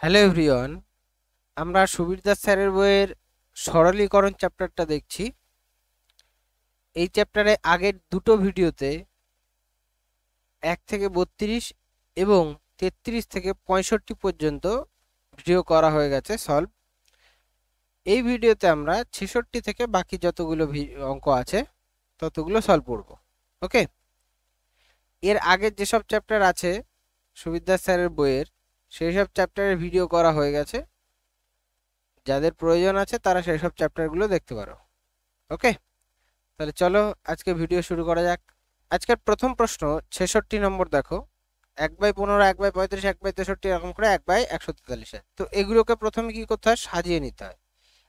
Hello everyone, আমরা সুবীর দাস স্যারের বইয়ের সরলীকরণ চ্যাপ্টারটা দেখছি। এই চ্যাপ্টারে আগের দুটো ভিডিওতে 1 থেকে 32 এবং 33 থেকে 65 পর্যন্ত ভিডিও করা হয়ে গেছে সলভ। এই ভিডিওতে আমরা 66 থেকে বাকি যতগুলো অঙ্ক আছে ততগুলো সলভ করব। ওকে, এর আগের যেসব চ্যাপ্টার আছে সুবীর দাস স্যারের বইয়ের, সেই সব চ্যাপ্টারের ভিডিও করা হয়ে গেছে। যাদের প্রয়োজন আছে তারা সেই সব চ্যাপ্টারগুলো দেখতে পারো। ওকে, তাহলে চলো আজকে ভিডিও শুরু করা যাক। আজকের প্রথম প্রশ্ন 66 নম্বর। দেখো, 1/15, 1/35, 1/63 এরকম করে 1/143। তো এগুলোকে প্রথমে কি করতে হয়? সাজিয়ে নিতে হয়।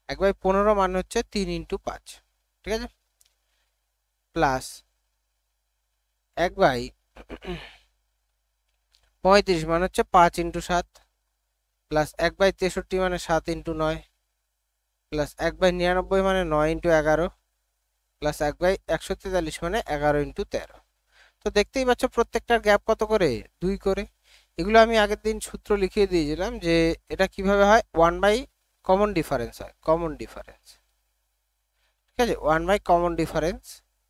1/15 মান হচ্ছে 3 × 5, ঠিক আছে, প্লাস 1/35 মান হচ্ছে 5 × 7, প্লাস 1/63 মানে 7 × 9, প্লাস 1/99 মানে 9 × 11, প্লাস 1/143 মানে 11 × 13। তো দেখতেই পাচ্ছ প্রত্যেকটার গ্যাপ কত করে? 2 করে। এগুলো আমি আগের দিন সূত্র লিখিয়ে দিয়েছিলাম যে এটা কিভাবে হয়। 1/কমন ডিফারেন্স হয়, কমন ডিফারেন্স, ঠিক আছে। 1/কমন ডিফারেন্স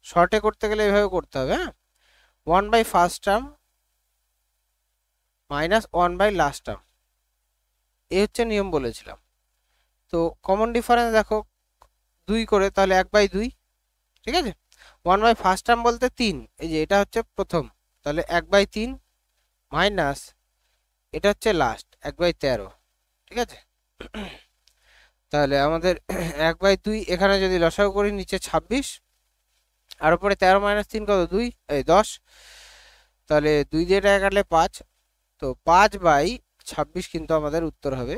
শর্টে করতে গেলে এভাবে করতে হবে। হ্যাঁ, 1/ফার্স্ট টার্ম মাইনাস 1/লাস্ট টার্ম, এই হচ্ছে নিয়ম বলেছিলাম। তো কমন ডিফারেন্স দেখো 2 করে, তাহলে 1/2, ঠিক আছে। 1/ফার্স্ট টার্ম বলতে 3, এই যে এটা হচ্ছে প্রথম, তাহলে 1/3 মাইনাস এটা হচ্ছে লাস্ট 1/13, ঠিক আছে। তাহলে আমাদের 1/2, এখানে যদি লসাগু করি নিচে 26, আর উপরে 13 - 3 কত? 2, এই 10। তাহলে 2 দিয়ে এটা কাটলে 5, তো 5/26 কিন্তু আমাদের উত্তর হবে।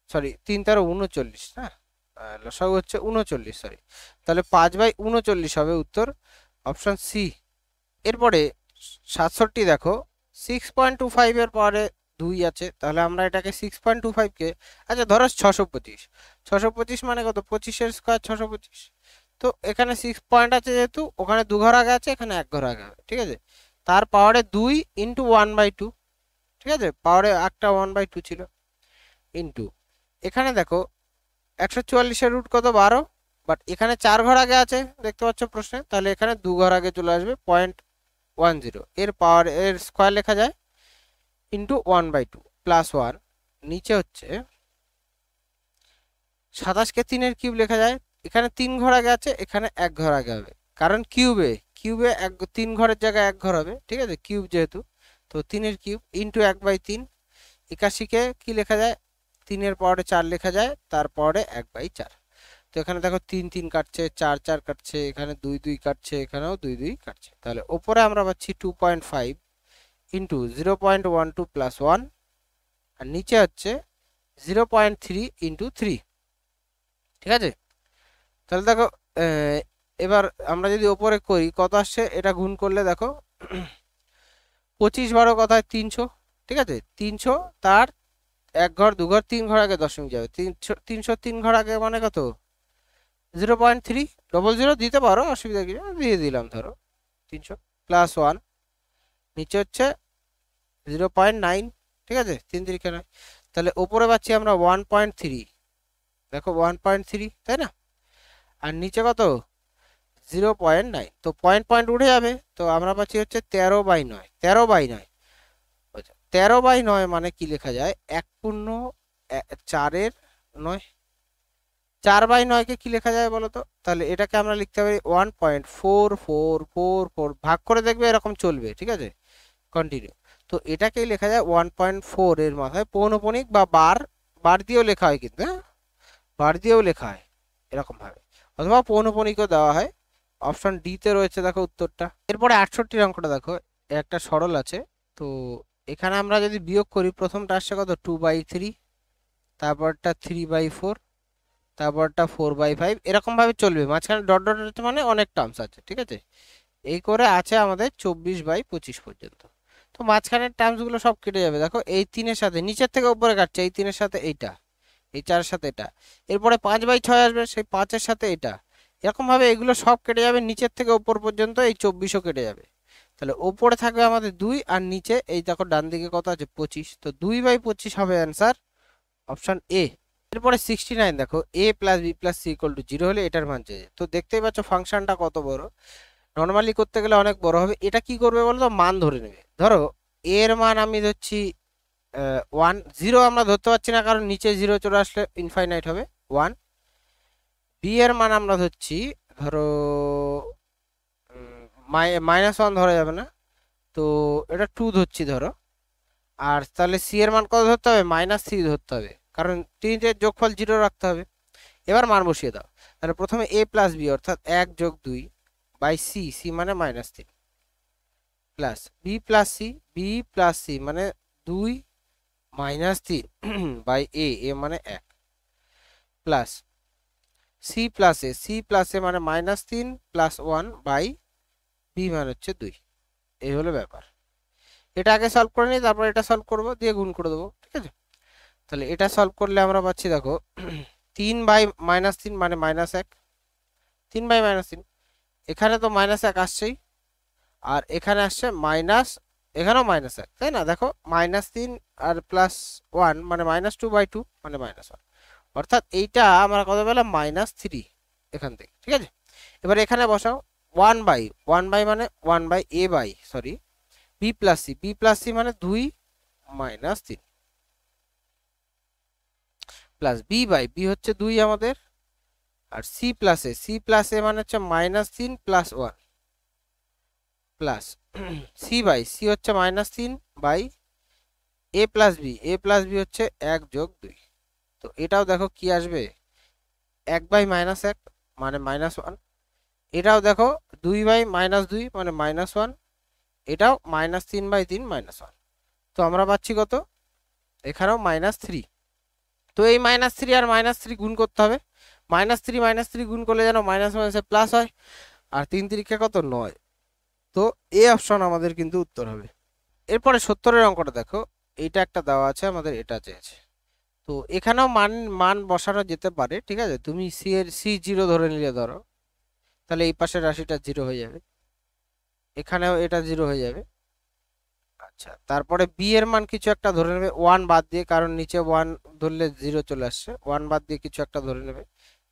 সরি, 3 × 39, হ্যাঁ, লসাগু হচ্ছে 39, সরি। তাহলে 5/39 হবে উত্তর, অপশন সি। এরপরে 67 দেখো, 6.25 এর পরে 2 আছে, তাহলে আমরা এটাকে 6.25 কে, আচ্ছা ধরো 625, 625 মানে কত? 25 এর স্কোয়ার 625। তো এখানে 6 পয়েন্ট আছে, যেহেতু ওখানে 2 ঘর আগে আছে, এখানে 1 ঘর আগে হবে, ঠিক আছে। তার পাওয়ারে 2 × 1/2, ঠিক আছে, পাওয়ারে একটা 1/2 ছিল, ইন্টু এখানে দেখো 144 এর রুট কত? 12, বাট এখানে 4 ঘর আগে আছে দেখতে পাচ্ছ প্রশ্নে, তাহলে এখানে 2 ঘর আগে চলে আসবে 0.10, এর পাওয়ার এর স্কোয়ার লেখা যায় ইন্টু 1/2 প্লাস 1, নিচে হচ্ছে 27 কে 3 এর কিউব লেখা যায়। এখানে 3 ঘর আগে আছে, এখানে 1 ঘর আগে হবে, কারণ কিউবে 3 ঘরের জায়গায় 1 ঘর হবে, ঠিক আছে, কিউব যেহেতু। তো 3 এর কিউব ইন্টু 1/3, 81 কে কি লেখা যায়? 3 এর পাওয়ারে 4 লেখা যায়, তারপরে 1/4। তো এখানে দেখো 3 3 কাটছে, 4 4 কাটছে, এখানে 2 2 কাটছে, এখানেও 2 2 কাটছে। তাহলে উপরে আমরা পাচ্ছি 2.5 ইন্টু 0.12 প্লাস 1, আর নিচে হচ্ছে 0.3 ইন্টু 3, ঠিক আছে। তাহলে দেখো এবার আমরা যদি ওপরে করি কত আসছে, এটা গুণ করলে দেখো 25 12 কথায় 300, ঠিক আছে। 300, তার 1 ঘর 2 ঘর 3 ঘর আগে দশমিক যাবে, 303 ঘর আগে মানে কত? 0.300 দিতে পারো, অসুবিধা কি, দিয়ে দিলাম ধরো 300 প্লাস 1, নিচে হচ্ছে 0.9, ঠিক আছে, 3 3 9। তাহলে ওপরে পাচ্ছি আমরা 1.3, দেখো 1.3, তাই না, আর নিচে কত? 0.9, তো পয়েন্ট পয়েন্ট উঠে যাবে, তো আমরা পাচ্ছি হচ্ছে 13/9, 13/9, 13/9 মানে কি লেখা যায়? 1/4 4/9 কে কি লেখা যায় বলো তো? তাহলে এটাকে আমরা লিখতে পারি 1.4444, ভাগ করে দেখবে এরকম চলবে, ঠিক আছে, কন্টিনিউ। তো এটাকেই লেখা যায় 1.4 এর মাথায় পৌনঃপুনিক বা বার, বার দিয়েও লেখা হয় কিন্তু, হ্যাঁ, বার দিয়েও লেখা হয় এরকম ভাবে, অথবা পৌনঃপুনিকও দেওয়া হয়। অপশন ডি তে রয়েছে দেখো উত্তরটা। এরপরে 68 অঙ্কটা দেখো, একটা সরল আছে। তো এখানে আমরা যদি বিয়োগ করি, প্রথমটা আসছে কত? 2/3, তারপরটা 3/4, তারপরটা 4/5, এরকম ভাবে চলবে, মাঝখানে ডট ডট আছে মানে অনেক টার্মস আছে, ঠিক আছে। এই করে আছে আমাদের 24/25 পর্যন্ত। তো মাঝখানের টার্মস গুলো সব কেটে যাবে, দেখো এই 3 এর সাথে নিচের থেকে উপরে কাটছে, এই 3 এর সাথে এইটা, এই 4 এর সাথে এটা, এরপরে 5/6 আসবে, সেই 5 এর সাথে এটা, এরকম ভাবে এগুলো সব কেটে যাবে, নিচের থেকে উপর পর্যন্ত এই 24ও কেটে যাবে। তাহলে ওপরে থাকবে আমাদের 2 আর নিচে এই দেখো ডান দিকে কত আছে 25, তো 2/25 হবে অ্যান্সার অপশন এ। এরপরে 69 দেখো a plus B plus C equal to 0 হলে এটার মান চেয়েছে। তো দেখতেই পাচ্ছ ফাংশনটা কত বড়, নর্মালি করতে গেলে অনেক বড় হবে। এটা কি করবে বলতো, মান ধরে নেবে। ধরো a এর মান আমি ধরছি 1, 0 আমরা ধরতে পারছি না কারণ নিচে 0 চলে আসলে ইনফাইনাইট হবে 1। বি এর মান আমরা ধরছি ধরো -1 ধরা যাবে না, তো এটা 2 ধরছি ধরো। আর তাহলে সি এর মান কত ধরতে হবে, -3 ধরতে হবে কারণ তিনটের যোগফল 0 রাখতে হবে। এবার মান বসিয়ে দাও। তাহলে প্রথমে a প্লাস বি অর্থাৎ 1 যোগ 2 বাই সি, সি মানে -3 plus B plus C, B plus C মানে 2 -3 বাই এ, এ মানে 1 plus C plus A, C plus A মানে -3 প্লাস 1 বাই বি মানে হচ্ছে 2। এই হলো ব্যাপার। এটা আগে সলভ করে নিই, তারপর এটা সলভ করবো, দিয়ে গুণ করে দেবো, ঠিক আছে। তাহলে এটা সলভ করলে আমরা পাচ্ছি দেখো 3/-3 মানে -1, 3/-3, এখানে তো -1 আসছেই, আর এখানে আসছে মাইনাস, এখানেও -1, তাই না? দেখো -3 আর +1 মানে -2/2 মানে -1, অর্থাৎ এইটা আমরা কত পেলাম -3 এখান থেকে, ঠিক আছে। এবার এখানে বসাও 1/1 মানে 1/a sorry B plus C, B plus C মানে 2 -3 প্লাস বি হচ্ছে 2 আমাদের, আর সি প্লাস এ মানে হচ্ছে -3 প্লাস 1 প্লাস সি হচ্ছে -3 বাই এ প্লাস বি হচ্ছে 1 যোগ 2। তো এটাও দেখো কি আসবে 1/-1 মানে -1, এটাও দেখো 2/-2 মানে -1, এটাও -3/3 -1। তো আমরা পাচ্ছি কত, এখানেও -3। তো এই -3 আর -3 গুণ করতে হবে, -3 গুণ করলে যেন মাইনাস মাইনাসে প্লাস হয়, আর 3 3 কত 9। তো এ অপশন আমাদের কিন্তু উত্তর হবে। এরপরে 70-এর অঙ্কটা দেখো, এইটা একটা দেওয়া আছে আমাদের, এটা চেয়েছে। তো এখানেও মান মান বসানো যেতে পারে, ঠিক আছে। তুমি সি 0 ধরে নিলে ধরো, তাহলে এই পাশের রাশিটা 0 হয়ে যাবে, এখানেও এটা 0 হয়ে যাবে। আচ্ছা, তারপরে বি এর মান কিছু একটা ধরে নেবে 1 বাদ দিয়ে, কারণ নিচে 1 ধরলে 0 চলে আসছে, 1 বাদ দিয়ে কিছু একটা ধরে নেবে,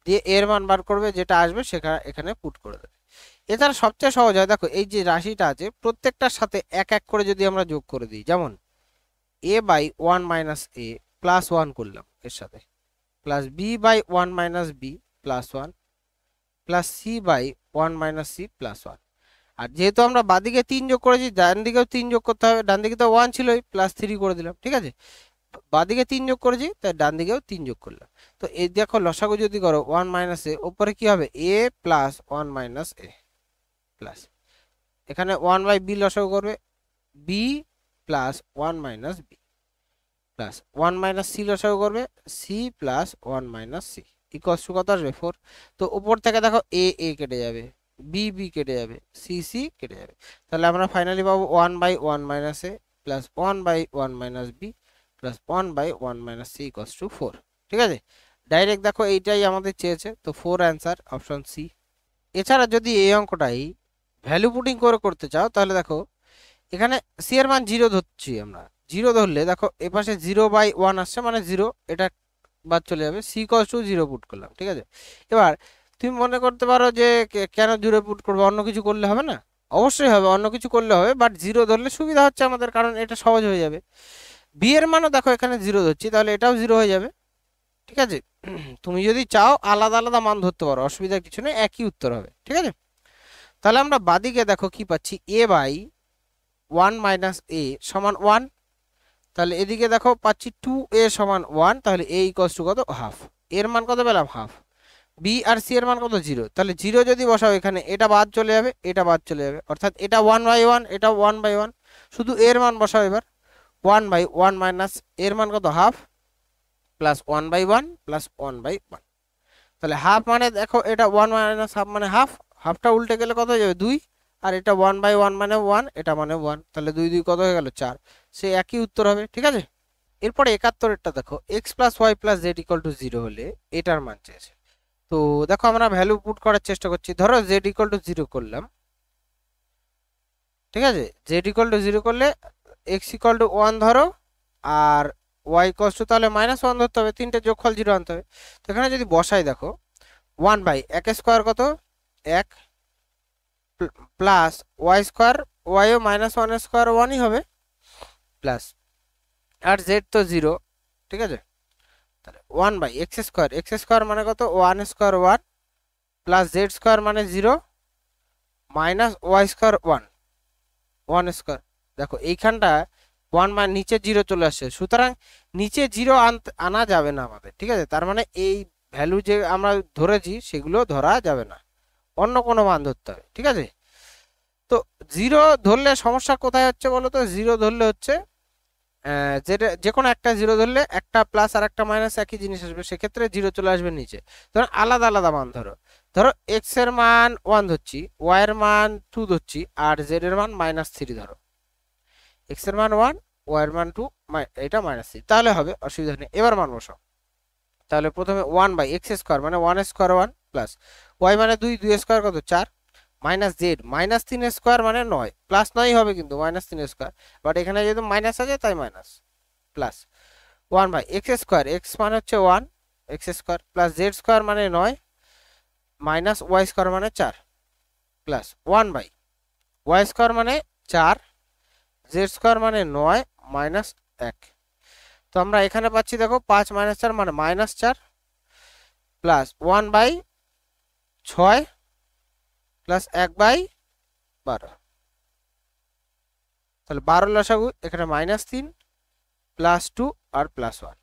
দিয়ে এর মান বার করবে, যেটা আসবে সেখানে এখানে পুট করে দেবে। এছাড়া সবচেয়ে সহজ হয়, দেখো এই যে রাশিটা আছে প্রত্যেকটার সাথে এক এক করে যদি আমরা যোগ করে দিই, যেমন a/1 - a প্লাস 1 করলাম এর সাথে, plus b/1 - b plus 1 plus c/1 - c plus 1। আর যেহেতু আমরা বাদিকে 3 যোগ করেছি, ডান দিকেও 3 যোগ করতে হবে, ডান দিকে তো 1 ছিলই, +3 করে দিলাম, ঠিক আছে। বাদিকে 3 যোগ করেছি, তাই ডান দিকেও 3 যোগ করলাম। তো এই দেখো লসাগু যদি করো 1 - a, উপরে কি হবে a প্লাস 1 - a প্লাস, এখানে 1/b লসাগু করবে b plus 1 - b plus 1 - c লসাগু করবে c plus 1 - c equals to কত আসবে 4। তো উপর থেকে দেখো a কেটে যাবে, b কেটে যাবে, c কেটে যাবে, তাহলে আমরা ফাইনালি পাবো 1/1 - a plus 1/1 - b plus 1/1 - c equals to 4, ঠিক আছে। ডাইরেক্ট দেখো এইটাই আমাদের চেয়েছে, তো 4 অ্যান্সার অপশন সি। এছাড়া যদি এই অঙ্কটাই ভ্যালু পুটিং করে করতে চাও, তাহলে দেখো এখানে সি এর মান 0 ধরছি আমরা, 0 ধরলে দেখো এপাশে 0/1 আসছে মানে 0, এটা বাদ চলে যাবে, সি ইকুয়ালস টু 0 পুট করলাম, ঠিক আছে। এবার তুমি মনে করতে পারো যে কেন 0 পুট করবো, অন্য কিছু করলে হবে না? অবশ্যই হবে, অন্য কিছু করলে হবে, বাট 0 ধরলে সুবিধা হচ্ছে আমাদের, কারণ এটা সহজ হয়ে যাবে। বি এর মানও দেখো এখানে 0 ধরছি, তাহলে এটাও 0 হয়ে যাবে, ঠিক আছে। তুমি যদি চাও আলাদা আলাদা মান ধরতে পারো, অসুবিধা কিছু নেই, একই উত্তর হবে, ঠিক আছে। তাহলে আমরা বাদিকে দেখো কি পাচ্ছি, a/1 - a সমান 1, তাহলে এদিকে দেখো পাচ্ছি 2a সমান 1, তাহলে a ইকুয়ালস টু কত হাফ, এর মান কত পেলাম হাফ। বি আর সি এর মান কত 0, তাহলে 0 যদি বসাও এখানে এটা বাদ চলে যাবে, এটা বাদ চলে যাবে, অর্থাৎ এটা 1/1, এটা 1/1, শুধু এর মান বসাও এবার 1/1 মাইনাস এর মান কত হাফ প্লাস 1/1 প্লাস 1/1, তাহলে হাফ মানে দেখো এটা 1 মাইনাস হাফ মানে হাফ, হাফটা উল্টে গেলে কত হয়ে যাবে 2, আর এটা 1/1 মানে 1, এটা মানে 1, তাহলে 2 2 কত হয়ে গেল 4, সে একই উত্তর হবে, ঠিক আছে। এরপরে 71-এরটা দেখো x + y + z = 0 হলে এটার মান চেয়েছে। তো দেখো আমরা ভ্যালু পুট করার চেষ্টা করছি, ধরো z = 0 করলাম, ঠিক আছে, জেড ইকুয়াল টু 0 করলে এক্স ইকুয়াল টু 1 ধরো আর ওয়াই ইকুয়াল টু তাহলে -1 ধরতে হবে, তিনটে যোগফল 0 আনতে হবে। তো এখানে যদি বসাই দেখো 1 বাই এক স্কোয়ার কত 1 প্লাস ওয়াই স্কোয়ার, ওয়াইও -1 স্কোয়ার 1ই হবে প্লাস আর জেড তো 0, ঠিক আছে। তাহলে 1 বাই এক্স স্কোয়ার মানে কত 1 স্কোয়ার 1 প্লাস জেড স্কোয়ার মানে 0 মাইনাস ওয়াই স্কোয়ার 1 স্কোয়ার। দেখো এইখানটা 1 মানে নিচে 0 চলে আসছে, সুতরাং নিচে 0 আনা যাবে না আমাদের, ঠিক আছে। তার মানে এই ভ্যালু যে আমরা ধরেছি সেগুলো ধরা যাবে না, অন্য কোনো মান ধরতে হবে, ঠিক আছে। তো 0 ধরলে সমস্যা কোথায় হচ্ছে বলো তো, 0 ধরলে হচ্ছে যেটা যে কোনো একটা 0 ধরলে একটা প্লাস আর একটা মাইনাস একই জিনিস আসবে, সেক্ষেত্রে 0 চলে আসবে নিচে। ধরো আলাদা আলাদা মান ধরো, ধরো এক্স এর মান 1 ধরছি, ওয়াই এর মান 2 ধরছি আর জেড এর মান -3 ধরো। এক্স এর মান 1, ওয়াই এর মান 2, এটা -3, তাহলে হবে, অসুবিধা নেই। এবার মান বসাও, তাহলে প্রথমে 1 বাই এক্স স্কোয়ার মানে 1 স্কোয়ার 1 প্লাস ওয়াই মানে 2, 2 স্কোয়ার কত 4 মাইনাস জেড -3 স্কোয়ার মানে 9, প্লাস 9 হবে কিন্তু -3 স্কোয়ার, বাট এখানে যেহেতু মাইনাস আছে তাই minus, plus 1 by X square, X মানে হচ্ছে 1 X square plus Z square মানে 9 মাইনাস ওয়াই স্কোয়ার মানে 4 প্লাস 1 বাই ওয়াই স্কোয়ার মানে 4 জেড স্কোয়ার মানে 9 মাইনাস 1। তো আমরা এখানে পাচ্ছি দেখো 5 - 4 মানে -4 প্লাস 1 বাই 6 প্লাস 1 বাই 12, তাহলে 12 লসাগু এখানে -3 প্লাস 2 আর প্লাস 1,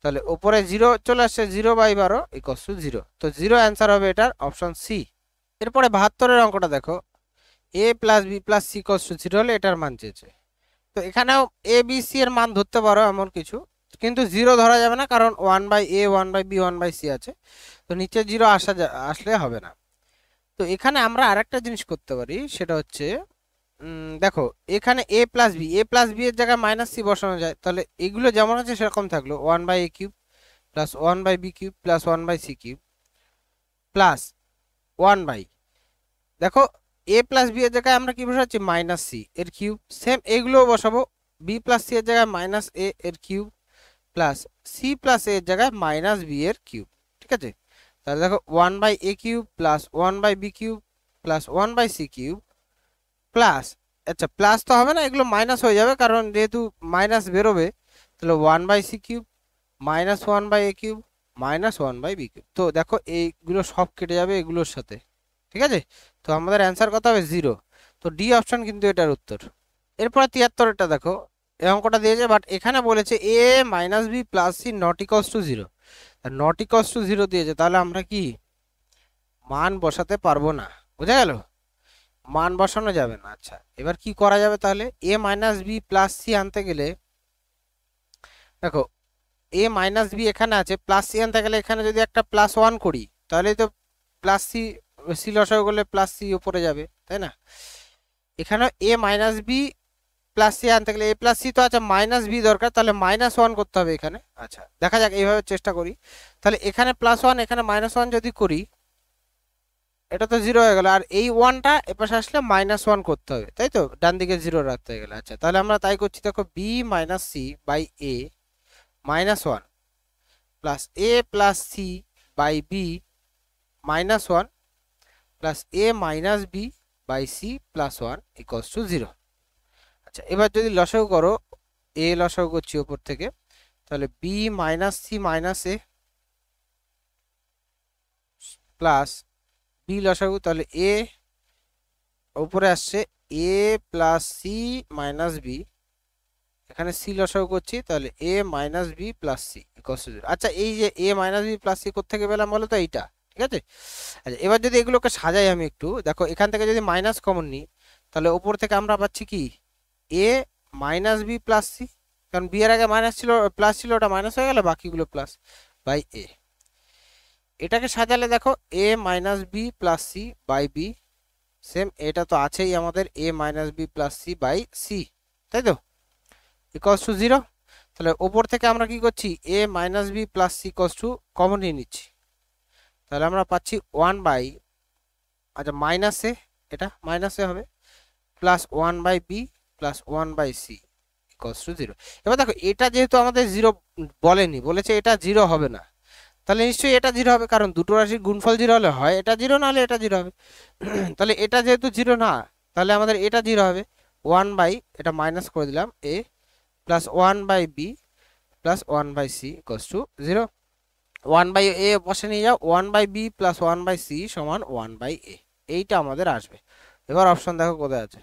তাহলে উপরে 0 চলে আসছে, 0 বাই 12 ইকুয়ালস টু 0, তো 0 অ্যান্সার হবে এটার অপশন সি। এরপরে 72 এর অঙ্কটা দেখো, a plus B plus C equals to 0 হলে এটার মান চেয়েছে। তো এখানেও এ বি সি এর মান ধরতে পারো এমন কিছু, কিন্তু 0 ধরা যাবে না, কারণ 1 by A 1 by B 1 by C আছে, তো নিচে 0 আসলে হবে না। তো এখানে আমরা আরেকটা জিনিস করতে পারি, সেটা হচ্ছে দেখো এখানে এ প্লাস বি এর জায়গায় -c বসানো যায়, তাহলে এগুলো যেমন আছে সেরকম থাকলো 1 by A cube plus 1 by B cube plus 1 by C cube plus 1 by, দেখো এ প্লাস বি এর জায়গায় আমরা কি বসাচ্ছি -c এর কিউব, সেম এগুলো বসাবো, বি প্লাস সি এর জায়গায় -a এর কিউব প্লাস সি প্লাস এ এর জায়গায় -b এর কিউব, ঠিক আছে। তাহলে দেখো 1 by A cube plus 1 by B cube plus 1 by C cube plus, আচ্ছা প্লাস তো হবে না, এগুলো মাইনাস হয়ে যাবে কারণ যেহেতু মাইনাস বেরোবে, তাহলে 1 by C cube -1 by A cube -1 by B cube. তো দেখো এইগুলো সব কেটে যাবে এগুলোর সাথে, ঠিক আছে। তো আমাদের অ্যান্সার কত হবে 0, তো ডি অপশন কিন্তু এটার উত্তর। এরপরে 73টা দেখো, এই অঙ্কটা দিয়েছে বাট এখানে বলেছে A minus B plus C not equals to 0, not equals to 0 দিয়েছে, তাহলে আমরা কি মান বসাতে পারবো না, বুঝা গেল, মান বসানো যাবে না। আচ্ছা এবার কি করা যাবে, তাহলে A minus B plus C আনতে গেলে দেখো এ মাইনাস বি এখানে আছে, প্লাস সি আনতে গেলে এখানে যদি একটা +1 করি তাহলে তো প্লাস সি, সি লসাগু করলে প্লাস সি উপরে যাবে, তাই না। এখানে এ মাইনাস বি প্লাস সি আনতে গেলে এ প্লাস সি তো আছে, মাইনাস বি দরকার, তাহলে -1 করতে হবে এখানে। আচ্ছা দেখা যাক, এইভাবে চেষ্টা করি, তাহলে এখানে +1 এখানে -1 যদি করি এটা তো 0 হয়ে গেল, আর এই 1টা এপাশে আসলে -1 করতে হবে, তাই তো, ডান দিকে 0 রাখতে গেলে। আচ্ছা তাহলে আমরা তাই করছি, দেখো B minus C by A -1 plus A plus C by B -1 plus A minus B by C +1 equals to 0। আচ্ছা এবার যদি লসাগু করো, এ লসাগু করছি উপর থেকে, তাহলে B minus C minus A plus B লসাগু, তাহলে এ উপরে আসছে A plus C minus B, এখানে সি লসাগু করছি, তাহলে A minus B plus C equals to 0। আচ্ছা এই যে A minus B plus C কোত্থেকে পেলাম বলো তো, এইটা, ঠিক আছে। আচ্ছা এবার যদি এগুলোকে সাজাই আমি একটু, দেখো এখান থেকে যদি মাইনাস কমন নিই তাহলে উপর থেকে আমরা পাচ্ছি কি এ মাইনাস বি প্লাস সি, কারণ বি এর আগে মাইনাস ছিল প্লাস ছিল, ওটা মাইনাস হয়ে গেল, বাকিগুলো প্লাস বাই এ। এটাকে সাজালে দেখো A minus B plus C by B, same এটা তো আছেই আমাদের A minus B plus C by C, তাই তো, ইকুয়ালস টু 0। তাহলে ওপর থেকে আমরা কি করছি A minus B plus C equals to common নিয়ে নিচ্ছি, তাহলে আমরা পাচ্ছি 1 বাই, আচ্ছা মাইনাসে, এটা মাইনাসে হবে plus 1/b plus 1/c equals to 0। এবার দেখো এটা যেহেতু আমাদের 0 বলেনি, বলেছে এটা 0 হবে না, তাহলে নিশ্চয়ই এটা 0 হবে, কারণ দুটো রাশির গুণফল 0 হলে হয় এটা 0 না হলে এটা 0 হবে। তাহলে এটা যেহেতু 0 না, তাহলে আমাদের এটা 0 হবে। 1 বাই, এটা মাইনাস করে দিলাম, a plus 1/b plus 1/c equals to 0। 1/a পাশে নিয়ে যাও, 1/b প্লাস 1/c সমান 1/a, এইটা আমাদের আসবে। এবার অপশন দেখো কোথায় আছে,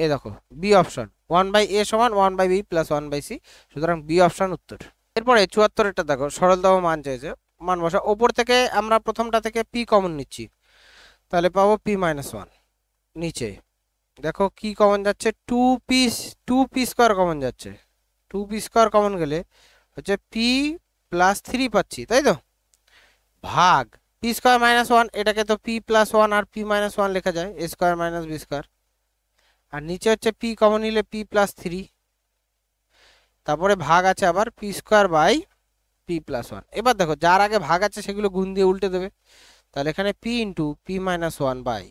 এই দেখো বি অপশন, 1/a সমান 1/b প্লাস 1/c, সুতরাং বি অপশন উত্তর। এরপরে 74 এটা দেখো সরলতম মান চাইছে, মান বসা, ওপর থেকে আমরা প্রথমটা থেকে p কমন নিচ্ছি, তাহলে পাবো p-1। নিচে দেখো কি কমন যাচ্ছে, 2p স্কোয়ার কমন যাচ্ছে, 2p স্কোয়ার কমন গেলে হচ্ছে p প্লাস 3 পাচ্ছি, তাই তো, ভাগ p স্কোয়ার মাইনাস 1, এটাকে তো p প্লাস 1 আর p-1 লেখা যায়, a square minus b square, আর নিচে হচ্ছে p কমন নিলে p প্লাস 3, তারপরে ভাগ আছে আবার p square by p plus 1। এবার দেখো যার আগে ভাগ আছে সেগুলো গুণ দিয়ে উল্টে দেবে, তাহলে এখানে p into p-1 by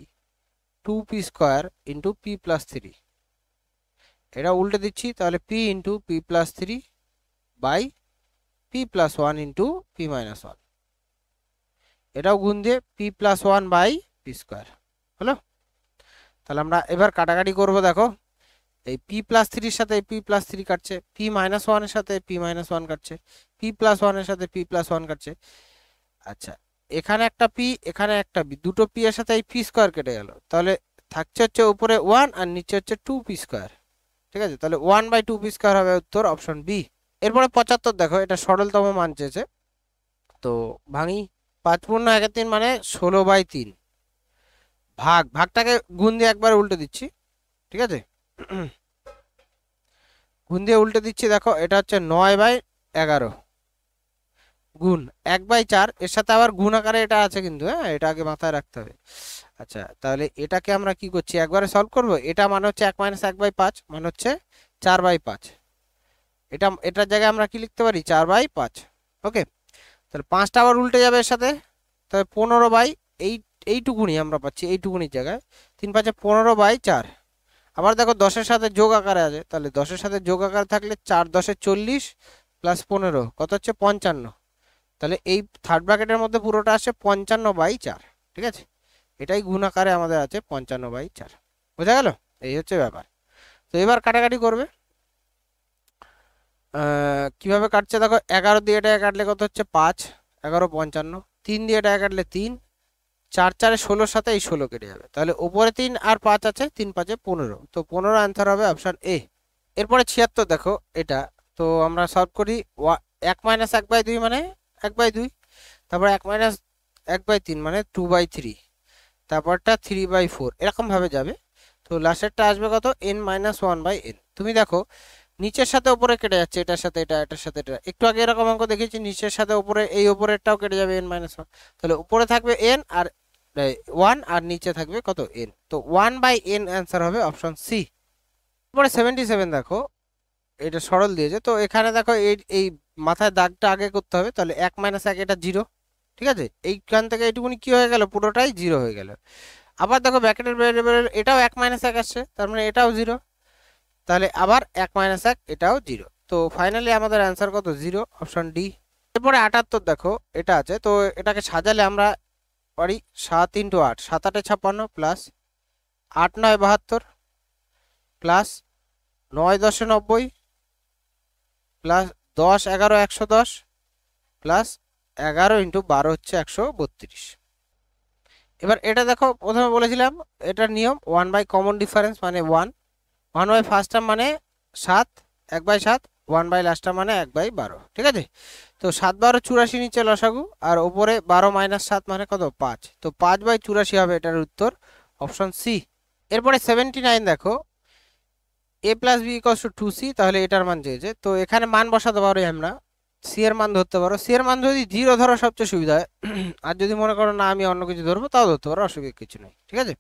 2p square into p plus 3, এটা উল্টে দিচ্ছি, তাহলে p into p plus 3 by p plus 1 into p-1, এটাও গুণ দিয়ে p plus 1 by p square হলো। তাহলে আমরা এবার কাটাকাটি করব, দেখো এই p প্লাস 3 এর সাথে p প্লাস 3 কাটছে, p-1 এর সাথে p-1 কাটছে, p প্লাস 1 এর সাথে p প্লাস 1 কাটছে। আচ্ছা, এখানে একটা p এখানে একটা b, দুটো p এর সাথে এই p স্কোয়ার কেটে গেল, তাহলে থাকছে হচ্ছে উপরে 1 আর নিচে হচ্ছে 2p স্কোয়ার, ঠিক আছে, তাহলে 1/2p স্কোয়ার হবে উত্তর অপশন বি। এরপরে 75 দেখো, এটা সরলতম মান চেয়েছে, তো ভাঙি, 5 পূর্ণ 1/3 মানে 16/3, ভাগটাকে গুণ দিয়ে একবার উল্টে দিচ্ছি, ঠিক আছে, গুণ দিয়ে উল্টে দিচ্ছি, দেখো এটা হচ্ছে 9/11 গুণ 1/4, এর সাথে আবার গুণ আকারে এটা আছে কিন্তু, হ্যাঁ এটা আগে মাথায় রাখতে হবে। আচ্ছা, তাহলে এটাকে আমরা কি করছি, একবারে সলভ করব, এটা মানে হচ্ছে 1 - 1/5 মানে হচ্ছে 4/5, এটার জায়গায় আমরা কি লিখতে পারি, 4/5। ওকে, তাহলে 5টা আবার উল্টে যাবে এর সাথে, তাহলে 15 এইটুকুনি আমরা পাচ্ছি, এইটুকুনির জায়গায় 3×5 15/4। আবার দেখো 10-এর সাথে যোগ আকারে আছে, তাহলে 10-এর সাথে যোগ আকারে থাকলে 4×10 = 40 প্লাস 15 কত হচ্ছে 55, তাহলে এই থার্ড ব্র্যাকেটের মধ্যে পুরোটা আসছে 55/4, ঠিক আছে, এটাই গুণ আকারে আমাদের আছে 55/4, বোঝা গেল, এই হচ্ছে ব্যাপার। তো এবার কাটাকাটি করবে, কিভাবে কাটছে দেখো, 11 দিয়ে এটা কাটলে কত হচ্ছে 5, 11 55, 3 দিয়ে এটা কাটলে 3, 4 4 16 সাথে এই 16 কেটে যাবে, তাহলে উপরে 3 আর 5 আছে, 3×5 15, তো 15 অ্যান্সার হবে অপশন এ। এরপরে 76 দেখো এটা, তো আমরা সলভ করি, 1 - 1/2 মানে 1/2, তারপর 1 - 1/3 মানে 2/3, তারপরটা 3/4, এরকম ভাবে যাবে, তো লাস্টেরটা আসবে কত, n-1/n। তুমি দেখো নিচের সাথে উপরে কেটে যাচ্ছে, এটার সাথে এটা, এটার সাথে এটা, একটু আগে এরকম অঙ্ক দেখেছি, নিচের সাথে উপরে, এই উপরেরটাও কেটে যাবে n-1, তাহলে উপরে থাকবে n আর 1 আর নিচে থাকবে কত n, তো 1/n অ্যান্সার হবে অপশন সি। তারপরে 77 দেখো, এটা সরল দিয়েছে, তো এখানে দেখো এই মাথায় দাগটা আগে করতে হবে, তাহলে 1 - 1 এটা 0, ঠিক আছে, এইখান থেকে এইটুকুনি কি হয়ে গেল, পুরোটাই 0 হয়ে গেল। আবার দেখো ব্র্যাকেটের ভেরিয়েবল এটাও 1 - 1 আসছে, তার মানে এটাও 0, তাহলে আবার 1 - 1 এটাও 0, তো ফাইনালি আমাদের অ্যান্সার কত, 0, অপশন ডি। এরপরে 78 দেখো এটা আছে, তো এটাকে সাজালে আমরা পারি 7 × 8 7 8 56 প্লাস 8 9 72 প্লাস 9 10 90 প্লাস 10 11 110 প্লাস 11 × 12 হচ্ছে 132। এবার এটা দেখো, প্রথমে বলেছিলাম এটার নিয়ম 1 কমন ডিফারেন্স মানে 1 1/ফার্স্ট টার্ম মানে 7, 1/7, 1/লাস্ট টার্ম মানে 1/12, ঠিক আছে, তো 7 12 84 নিচে লসাগু, আর ওপরে 12 - 7 মানে কত 5, তো 5/84 হবে এটার উত্তর অপশন সি। এরপরে 79 দেখো, a + b = 2c, তাহলে এটার মান চেয়েছে, তো এখানে মান বসাতে পারো, আমরা সি এর মান ধরতে পারো, সি এর মান যদি 0 ধরো সবচেয়ে সুবিধা হয়, আর যদি মনে করো না আমি অন্য কিছু ধরবো তাও ধরতে পারো, অসুবিধা কিছু নেই, ঠিক আছে।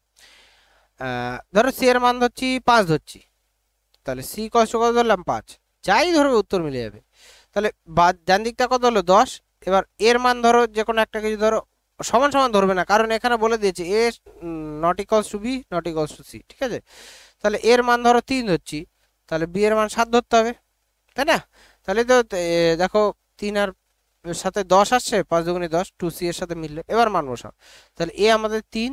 ধরো সি এর মান ধরছি 5 ধরছি, তাহলে সি কত ধরলাম 5, যাই ধরবে উত্তর মিলে যাবে, তাহলে ডান দিকটা কত হলো 10, এবার এর মান ধরো যে কোনো একটা কিছু ধরো সমান সমান ধরবে না, কারণ এখানে বলে দিয়েছে A not equals to B not equals to C, ঠিক আছে? তাহলে এর মান ধরো 3 ধরছি, তাহলে বি এর মান 7 ধরতে হবে, তাই না? তাহলে তো দেখো 3 আর সাথে 10 আসছে, 5 দুগুণে 10, 2c এর সাথে মিললে এবার মান বসাও। তাহলে এ আমাদের 3,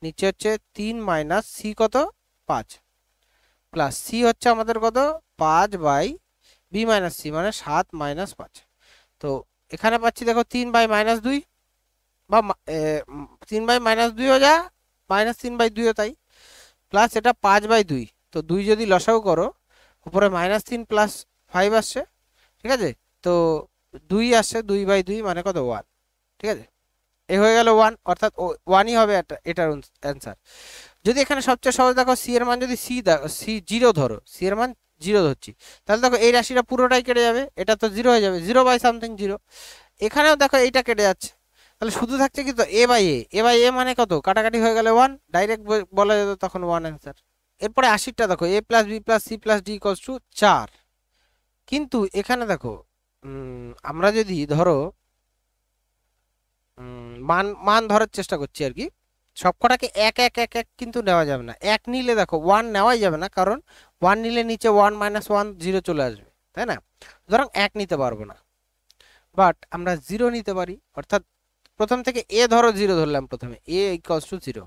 নিচে হচ্ছে 3 মাইনাস সি কত 5, প্লাস সি হচ্ছে আমাদের কত 5 বাই বি মাইনাস সি মানে 7 মাইনাস 5। তো এখানে পাচ্ছি দেখো 3 বাই মাইনাস 2 বা 3 বাই মাইনাস 2 ও যা, মাইনাস 3 বাই 2 ও তাই, প্লাস এটা 5 বাই 2, তো 2 যদি লসাগু করো উপরে মাইনাস 3 প্লাস 5 আসছে, ঠিক আছে? তো 2 আসছে, 2 বাই 2 মানে কত 1, ঠিক আছে? এ হয়ে গেল 1, অর্থাৎ 1ই হবে এটার অ্যান্সার। যদি এখানে সবচেয়ে সহজ দেখো সি এর মান যদি সি 0 ধরো, সি এর মান 0 ধরছি, তাহলে দেখো এই রাশিটা পুরোটাই কেটে যাবে, এটা তো 0 হয়ে যাবে, 0 বাই সামথিং 0। এখানেও দেখো এইটা কেটে যাচ্ছে, তাহলে শুধু থাকছে কি তো এ বাই এ মানে কত, কাটাকাটি হয়ে গেলে 1, ডাইরেক্ট বলা যেত তখন 1 অ্যান্সার। এরপরে 80টা দেখো এ plus B plus C plus D equals to 4, কিন্তু এখানে দেখো আমরা যদি ধরো মান মান ধরার চেষ্টা করছি আর কি, সবকটাকে এক এক এক এক কিন্তু নেওয়া যাবে না, এক নিলে দেখো 1 নেওয়াই যাবে না, কারণ 1 নিলে নিচে 1 মাইনাস 1 0 চলে আসবে, তাই না? সুতরাং এক নিতে পারবো না, বাট আমরা 0 নিতে পারি, অর্থাৎ প্রথম থেকে এ ধরো 0 ধরলাম, প্রথমে A equals to 0,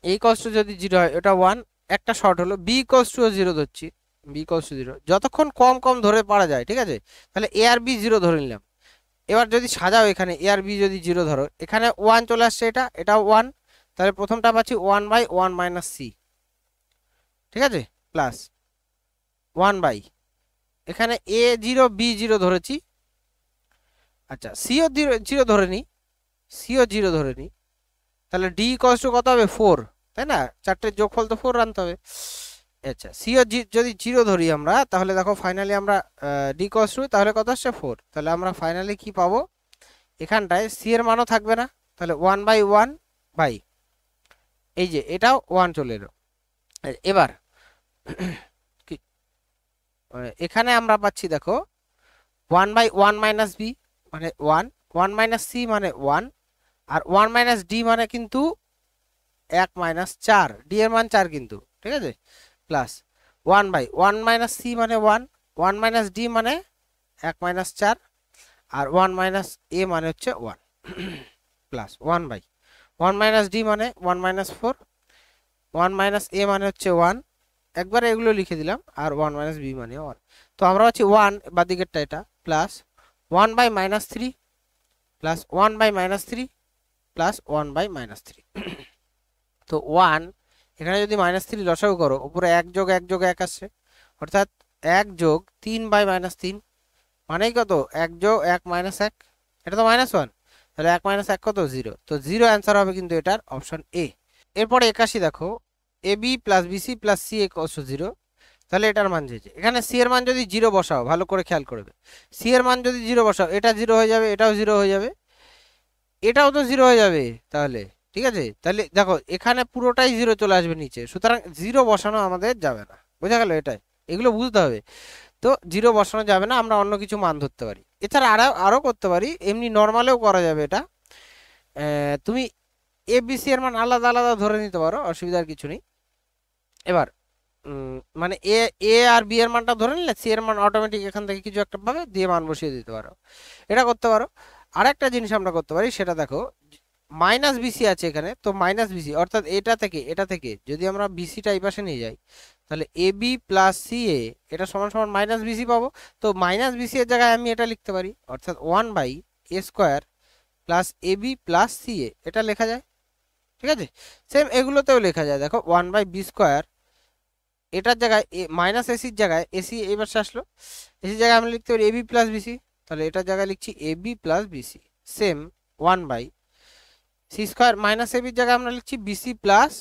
A equals to যদি 0 হয় এটা 1, একটা শর্ট হলো, বি ইকুয়ালস টু 0 ধরছি, বি ইকুয়ালস টু 0 যতক্ষণ কম কম ধরে পারা যায়, ঠিক আছে? তাহলে এ আর বি 0 ধরে নিলাম। এবার যদি সাজাও এখানে এ আর বি যদি 0 ধরো, এখানে 1 চলে আসছে, এটাও 1, তাহলে প্রথমটা পাচ্ছি 1 বাই 1 মাইনাস সি, ঠিক আছে? প্লাস 1 বাই এখানে এ 0 বি 0 ধরেছি, আচ্ছা সিও 0 ধরে নি, সিও 0 ধরে নি, তাহলে ডি ইকুয়ালস টু কত হবে 4, তাই না? চারটের যোগফল তো 4 আনতে হবে। আচ্ছা সিও যদি 0 ধরি আমরা, তাহলে দেখো ফাইনালি আমরা ডি ইকুয়ালস টু তাহলে কত আসছে 4, তাহলে আমরা ফাইনালি কি পাবো, এখানটায় সি এর মানও থাকবে না, তাহলে 1 বাই 1 বাই এই যে এটাও 1 চলে এলো। এবার এখানে আমরা পাচ্ছি দেখো 1 বাই 1 মাইনাস বি মানে 1, 1 মাইনাস সি মানে 1, আর 1 মাইনাস ডি মানে কিন্তু 1 মাইনাস 4, ডি এর মান 4 কিন্তু, ঠিক আছে? প্লাস 1 বাই 1 মাইনাস সি মানে 1, 1 মাইনাস ডি মানে 1 মাইনাস 4, আর 1 মাইনাস এ মানে হচ্ছে 1, প্লাস 1 বাই 1 মাইনাস ডি মানে 1 মাইনাস 4, 1 মাইনাস এ মানে হচ্ছে 1, একবারে এগুলো লিখে দিলাম, আর 1 মাইনাস বি মানে 1। তো আমরা পাচ্ছি 1 বাদিকেরটা এটা, plus 1 by minus 3 plus 1 by minus 3 plus 1 by minus 3। তো 1 এখানে যদি মাইনাস 3 লসাগু করো, উপরে 1 যোগ 1 যোগ 1 আসছে, অর্থাৎ 1 যোগ 3 বাই মাইনাস 3 মানেই কত 1 যোগ 1 মাইনাস 1, এটা তো মাইনাস 1, তাহলে 1 মাইনাস 1 কত 0, তো 0 অ্যান্সার হবে কিন্তু এটার অপশন এ। এরপরে 81 দেখো A B plus BC plus C equals to 0, তাহলে এটার মান যে এখানে সি এর মান যদি 0 বসাও, ভালো করে খেয়াল করবে, সি এর মান যদি 0 বসাও, এটা 0 হয়ে যাবে, এটাও 0 হয়ে যাবে, এটাও তো 0 হয়ে যাবে, তাহলে ঠিক আছে? তাহলে দেখো এখানে পুরোটাই 0 চলে আসবে নিচে, সুতরাং 0 বসানো আমাদের যাবে না, বোঝা গেল? এটাই, এগুলো বুঝতে হবে। তো 0 বসানো যাবে না, আমরা অন্য কিছু মান ধরতে পারি, এছাড়া আরো করতে পারি, এমনি নর্মালেও করা যাবে এটা। তুমি এ বি সি এর মান আলাদা আলাদা ধরে নিতে পারো, অসুবিধার কিছু নেই। এবার মানে এ আর বি এর মানটা ধরে নিলে সি এর মান অটোমেটিক এখান থেকে কিছু একটা পাবে, দিয়ে মান বসিয়ে দিতে পারো, এটা করতে পারো। আর একটা জিনিস আমরা করতে পারি, সেটা দেখো মাইনাস বিসি আছে এখানে, তো মাইনাস বিসি অর্থাৎ এটা থেকে যদি আমরা বিসিটা এই পাশে নিয়ে যাই, তাহলে A B plus c a এটা সমান সমান মাইনাস বিসি পাবো। তো মাইনাস বিসি এর জায়গায় আমি এটা লিখতে পারি, অর্থাৎ 1 by a square plus a B plus c a, এটা লেখা যায়, ঠিক আছে? সেম এগুলোতেও লেখা যায়, দেখো 1 বাই বি স্কোয়ার, এটার জায়গায় মাইনাস এসির জায়গায় এসি এই পাশে আসলো, এসির জায়গায় আমরা লিখতে পারি এ বি প্লাস বিসি, তাহলে এটার জায়গায় লিখছি a B plus b c, same 1 by c square minus a বির জায়গায় আমরা লিখছি বিসি প্লাস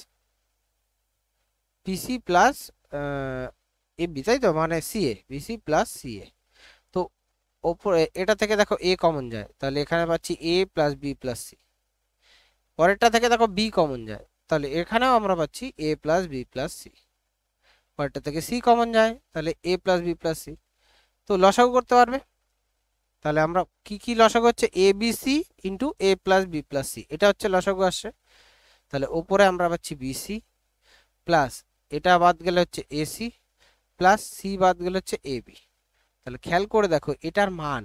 এ বি, তাই তো, মানে সি এ, বিসি প্লাস সি এ। তো ওপরে এটা থেকে দেখো এ কমন যায়, তাহলে এখানে পাচ্ছি a plus B plus C, পরেরটা থেকে দেখো বি কমন যায়, তাহলে এখানেও আমরা পাচ্ছি a plus B plus C, পরেরটা থেকে সি কমন যায়, তাহলে a plus B plus C. তো লসাগু করতে পারবে, তাহলে আমরা কি কি লসাগু হচ্ছে A B C into a plus B plus C, এটা হচ্ছে লসাগু আসছে। তাহলে ওপরে আমরা পাচ্ছি বিসি প্লাস এটা বাদ গেলে হচ্ছে এসি প্লাস সি বাদ গেলে হচ্ছে এবি। তাহলে খেয়াল করে দেখো এটার মান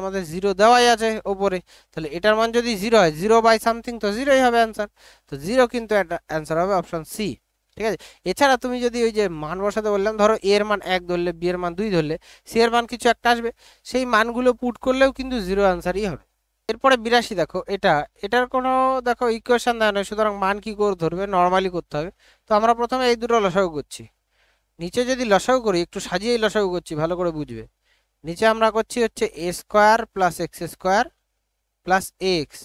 আমাদের 0 দেওয়াই আছে ওপরে। তাহলে এটার মান যদি 0 হয়, 0 বাই সামথিং, তো 0ই হবে অ্যান্সার। তো 0 কিন্তু এটা অ্যান্সার হবে অপশন সি। ঠিক আছে। এছাড়া তুমি যদি ওই যে মান বসাতে বললাম, ধরো এ এর মান 1 ধরলে, বি এর মান 2 ধরলে, সি এর মান কিছু একটা আসবে, সেই মানগুলো পুট করলেও কিন্তু 0 অ্যান্সারই হবে। এরপরে 82 দেখো, এটার কোনো দেখো ইকুয়েশন দেওয়া নেই, সুতরাং মান কি করে ধরবে, নর্মালি করতে হবে। তো আমরা প্রথমে এই দুটো লসাগু করছি। নিচে যদি লসাগু করি, একটু সাজিয়েই লসাগু করছি, ভালো করে বুঝবে। নিচে আমরা করছি হচ্ছে a square plus x square plus x,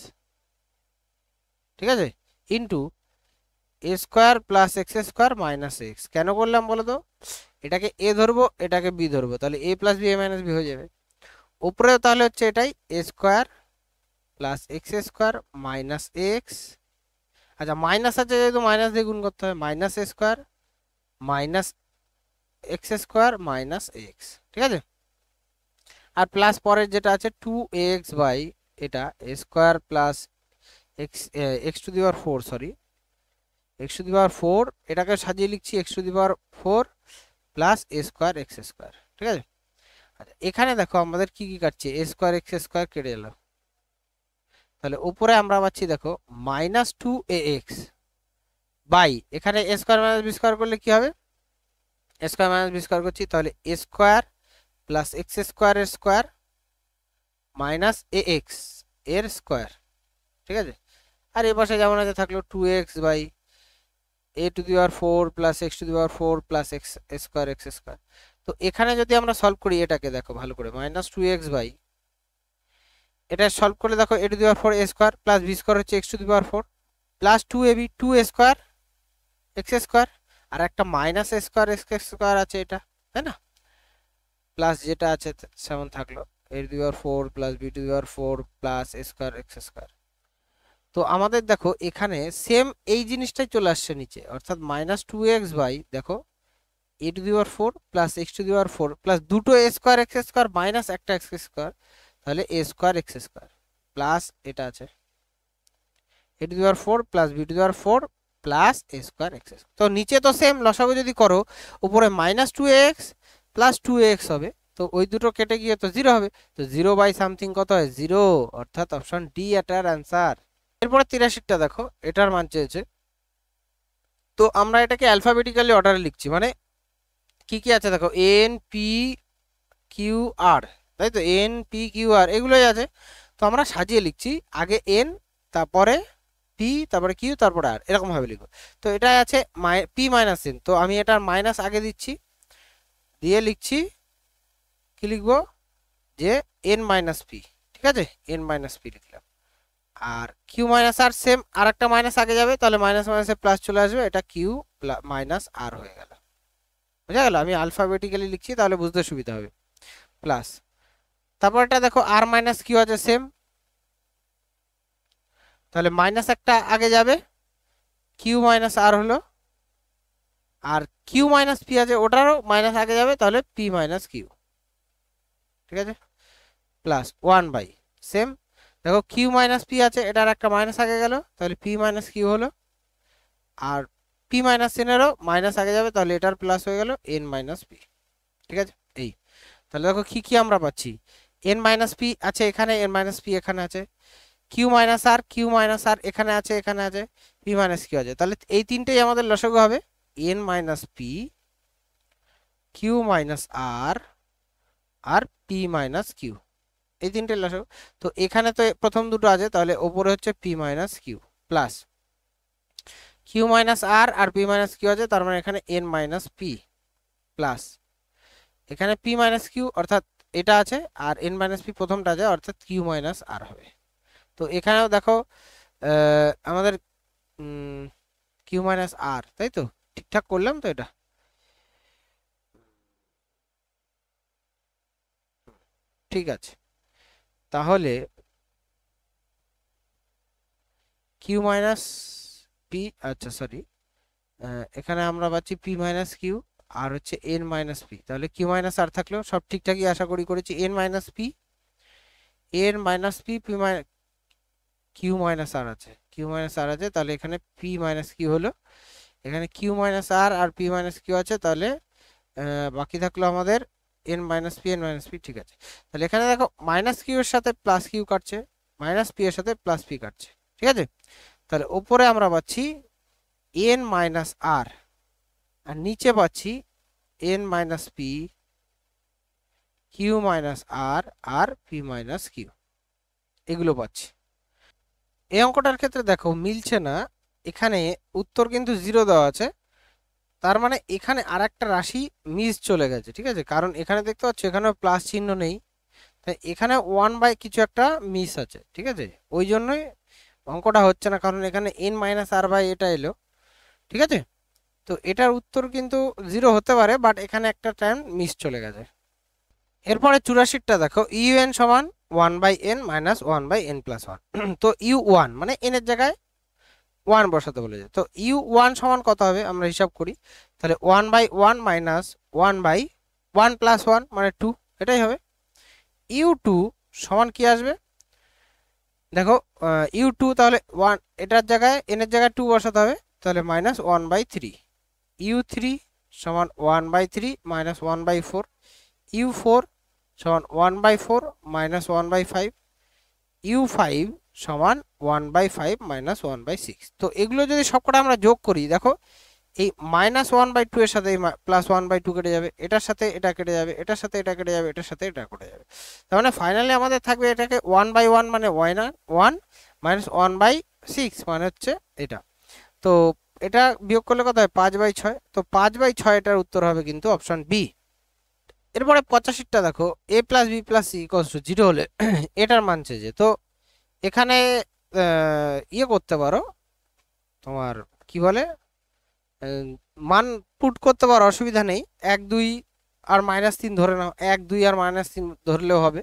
ঠিক আছে, into a square plus x square minus x. কেন করলাম বলো তো? এটাকে এ ধরবো, এটাকে বি ধরবো, তাহলে a plus b a minus b হয়ে যাবে। উপরেও তাহলে হচ্ছে এটাই a square plus x square minus x. আচ্ছা, মাইনাস আছে যেহেতু মাইনাস দিয়ে গুণ করতে হবে, minus a square minus x square minus x, ঠিক আছে। আর প্লাস পরের যেটা আছে 2x বাই এটা a square plus x x to the power 4, sorry x to the power 4, এটাকে সাজিয়ে লিখছি x to the power 4 plus a square x square, ঠিক আছে। আচ্ছা, এখানে দেখো আমাদের কি কি কাটছে, এ স্কোয়ার এক্স স্কোয়ার কেটে গেল। তাহলে উপরে আমরা পাচ্ছি দেখো মাইনাস 2ax বাই, এখানে A square minus B square করলে কি হবে, A square minus B square করছি, তাহলে এ স্কোয়ার প্লাস এক্স স্কোয়ার এর স্কোয়ার মাইনাস এ এক্স এর স্কোয়ার, ঠিক আছে। আর এই পাশে যেমন আছে থাকলো 2x by A to the power 4 plus x to the power 4 plus x square x square. তো এখানে যদি আমরা সলভ করি, এটাকে দেখো ভালো করে, মাইনাস 2x বাই এটা সলভ করে দেখো a to the power 4 a square plus b square হচ্ছে x to the power 4 plus 2ab 2 square x square, আর একটা minus a square x square আছে এটা, তাই না, প্লাস যেটা আছে সেমন থাকলো a to the power 4 plus b to the power 4 plus a square x square. তো আমাদের দেখো এখানে সেম এই জিনিসটাই চলে আসছে নিচে, অর্থাৎ মাইনাস 2x বাই দেখো a to the power 4 plus x to the power 4 plus দুটো a square x square minus একটা এক্স স্কোয়ার, তাহলে এ স্কোয়ার এক্স স্কোয়ার প্লাস এটা আছে a to the power 4 plus b to the power 4 plus a square x square. তো নিচে তো same লসাগু যদি করো, উপরে মাইনাস 2x প্লাস 2x হবে, তো ওই দুটো কেটে গিয়ে তো 0 হবে। তো 0 বাই সামথিং কত হয়, 0, অর্থাৎ অপশন ডি এটার অ্যান্সার। এরপরে 83টা দেখো, এটার মান চেয়েছে। তো আমরা এটাকে অ্যালফাবেটিক্যালি অর্ডারে লিখছি, মানে কি কি আছে দেখো, এন পি কিউ আর, তাই তো, এন পি কিউ আর এগুলোই আছে। তো আমরা সাজিয়ে লিখছি, আগে এন, তারপরে পি, তারপরে কিউ, তারপরে আর, এরকম ভাবে লিখবো। তো এটা আছে পি মাইনাস এন, তো আমি এটার মাইনাস আগে দিচ্ছি, দিয়ে লিখছি কি লিখবো, যে এন মাইনাস পি, ঠিক আছে, এন মাইনাস পি লিখলাম। আর কিউ মাইনাস আর সেম, আর একটা মাইনাস আগে যাবে, তাহলে মাইনাস মাইনাসে প্লাস চলে আসবে, এটা কিউ মাইনাস আর হয়ে গেল, বুঝা গেল। আমি আলফাবেটিক্যালি লিখছি তাহলে বুঝতে সুবিধা হবে, প্লাস তারপর এটা দেখো আর মাইনাস কিউ আছে সেম, তাহলে মাইনাস একটা আগে যাবে, কিউ মাইনাস আর হলো, আর কিউ মাইনাস পি আছে ওটারও মাইনাস আগে যাবে, তাহলে পি মাইনাস কিউ, ঠিক আছে, প্লাস 1 বাই সেম, দেখো কিউ মাইনাস পি আছে, এটার একটা মাইনাস আগে গেল, তাহলে পি মাইনাস কিউ হলো, আর পি মাইনাস এনেরও মাইনাস আগে যাবে, তাহলে এটার প্লাস হয়ে গেল এন মাইনাস পি, ঠিক আছে। এই তাহলে দেখো কি কি আমরা পাচ্ছি, এন মাইনাস পি আছে এখানে, এন মাইনাস পি এখানে আছে, কিউ মাইনাস আর এখানে আছে, এখানে আছে, পি মাইনাস কিউ আছে, তাহলে এই তিনটেই আমাদের লসাগু হবে n minus p, q minus r, আর পি মাইনাস কিউ, এই তিনটে লসাগু। তো এখানে তো প্রথম দুটো আছে, তাহলে ওপরে হচ্ছে p minus q plus q minus r p minus q আছে, তার মানে এখানে এন মাইনাস পি প্লাস এখানে পি মাইনাস কিউ, অর্থাৎ এটা আছে, আর এন মাইনাস পি প্রথমটা আছে, অর্থাৎ কিউ মাইনাস আর হবে। তো এখানেও দেখো আমাদের কিউ মাইনাস আর, তাই তো, ঠিকঠাক করলাম তো এটা, ঠিক আছে। তাহলে কিউ মাইনাস পি, আচ্ছা সরি, এখানে আমরা পাচ্ছি পি মাইনাস কিউ আর হচ্ছে এন মাইনাস পি, তাহলে কিউ মাইনাস আর থাকলেও সব ঠিকঠাকই আশা করি করেছি, n minus p n minus p p minus q minus r আছে, কিউ মাইনাস আর আছে, তাহলে এখানে পি মাইনাস কিউ হলো, এখানে Q minus r p minus q আছে, তাহলে বাকি থাকলো আমাদের এন মাইনাস পি, ঠিক আছে। তাহলে এখানে দেখো মাইনাস কিউ এর সাথে প্লাস কিউ কাটছে, মাইনাস পি এর সাথে প্লাস পি কাটছে, ঠিক আছে। তাহলে উপরে আমরা পাচ্ছি এন মাইনাস আর নিচে পাচ্ছি n minus p q minus r p minus q, এগুলো পাচ্ছি। এই অঙ্কটার ক্ষেত্রে দেখো মিলছে না, এখানে উত্তর কিন্তু 0 দেওয়া আছে, তার মানে এখানে আর একটা রাশি মিস চলে গেছে, ঠিক আছে। কারণ এখানে দেখতে পাচ্ছ এখানে প্লাস চিহ্ন নেই, তাই এখানে 1 কিছু একটা মিস আছে, ঠিক আছে। ওই জন্যই অঙ্কটা হচ্ছে না, কারণ এখানে এন মাইনাস আর এটা এলো, ঠিক আছে। তো এটার উত্তর কিন্তু 0 হতে পারে, বাট এখানে একটা টাইম মিস চলে গেছে। এরপরে 84টা দেখো, ইউএন সমান 1/n মাইনাস 1/n প্লাস 1। তো u1 মানে n এর জায়গায় 1 বসাতে বলেছে, তো u1 সমান কত হবে আমরা হিসাব করি, তাহলে 1/1 মাইনাস 1/1 প্লাস 1 মানে 2, এটাই হবে। u2 সমান কি আসবে দেখো, u2 তাহলে 1 এটার জায়গায় n এর জায়গায় 2 বসাতে হবে, তাহলে মাইনাস 1/3। u3 সমান 1/3 মাইনাস 1/4, u4 সমান 1/4 মাইনাস 1/5, u5 সমান 1/5 মাইনাস 1/6। তো এগুলো যদি সবকটা আমরা যোগ করি, দেখো এই মাইনাস 1/2 এর সাথে প্লাস 1/2 কেটে যাবে, এটার সাথে এটা কেটে যাবে, এটার সাথে এটা কেটে যাবে, এটার সাথে এটা কেটে যাবে, তার মানে ফাইনালি আমাদের থাকবে এটাকে 1/1 মানে 1 মাইনাস 1/6 মানে হচ্ছে এটা। তো এটা বিয়োগ করলে কত হয় 5/6, তো 5/6 এটার উত্তর হবে কিন্তু অপশন বি। এরপরে 85টা দেখো, a plus B plus C equals to 0 হলে এটার মান চেয়েছে। তো এখানে ইয়ে করতে পারো, তোমার কি বলে মান পুট করতে পারো, অসুবিধা নেই। 1 2 আর -3 ধরে নাও, 1 2 আর -3 ধরলেও হবে।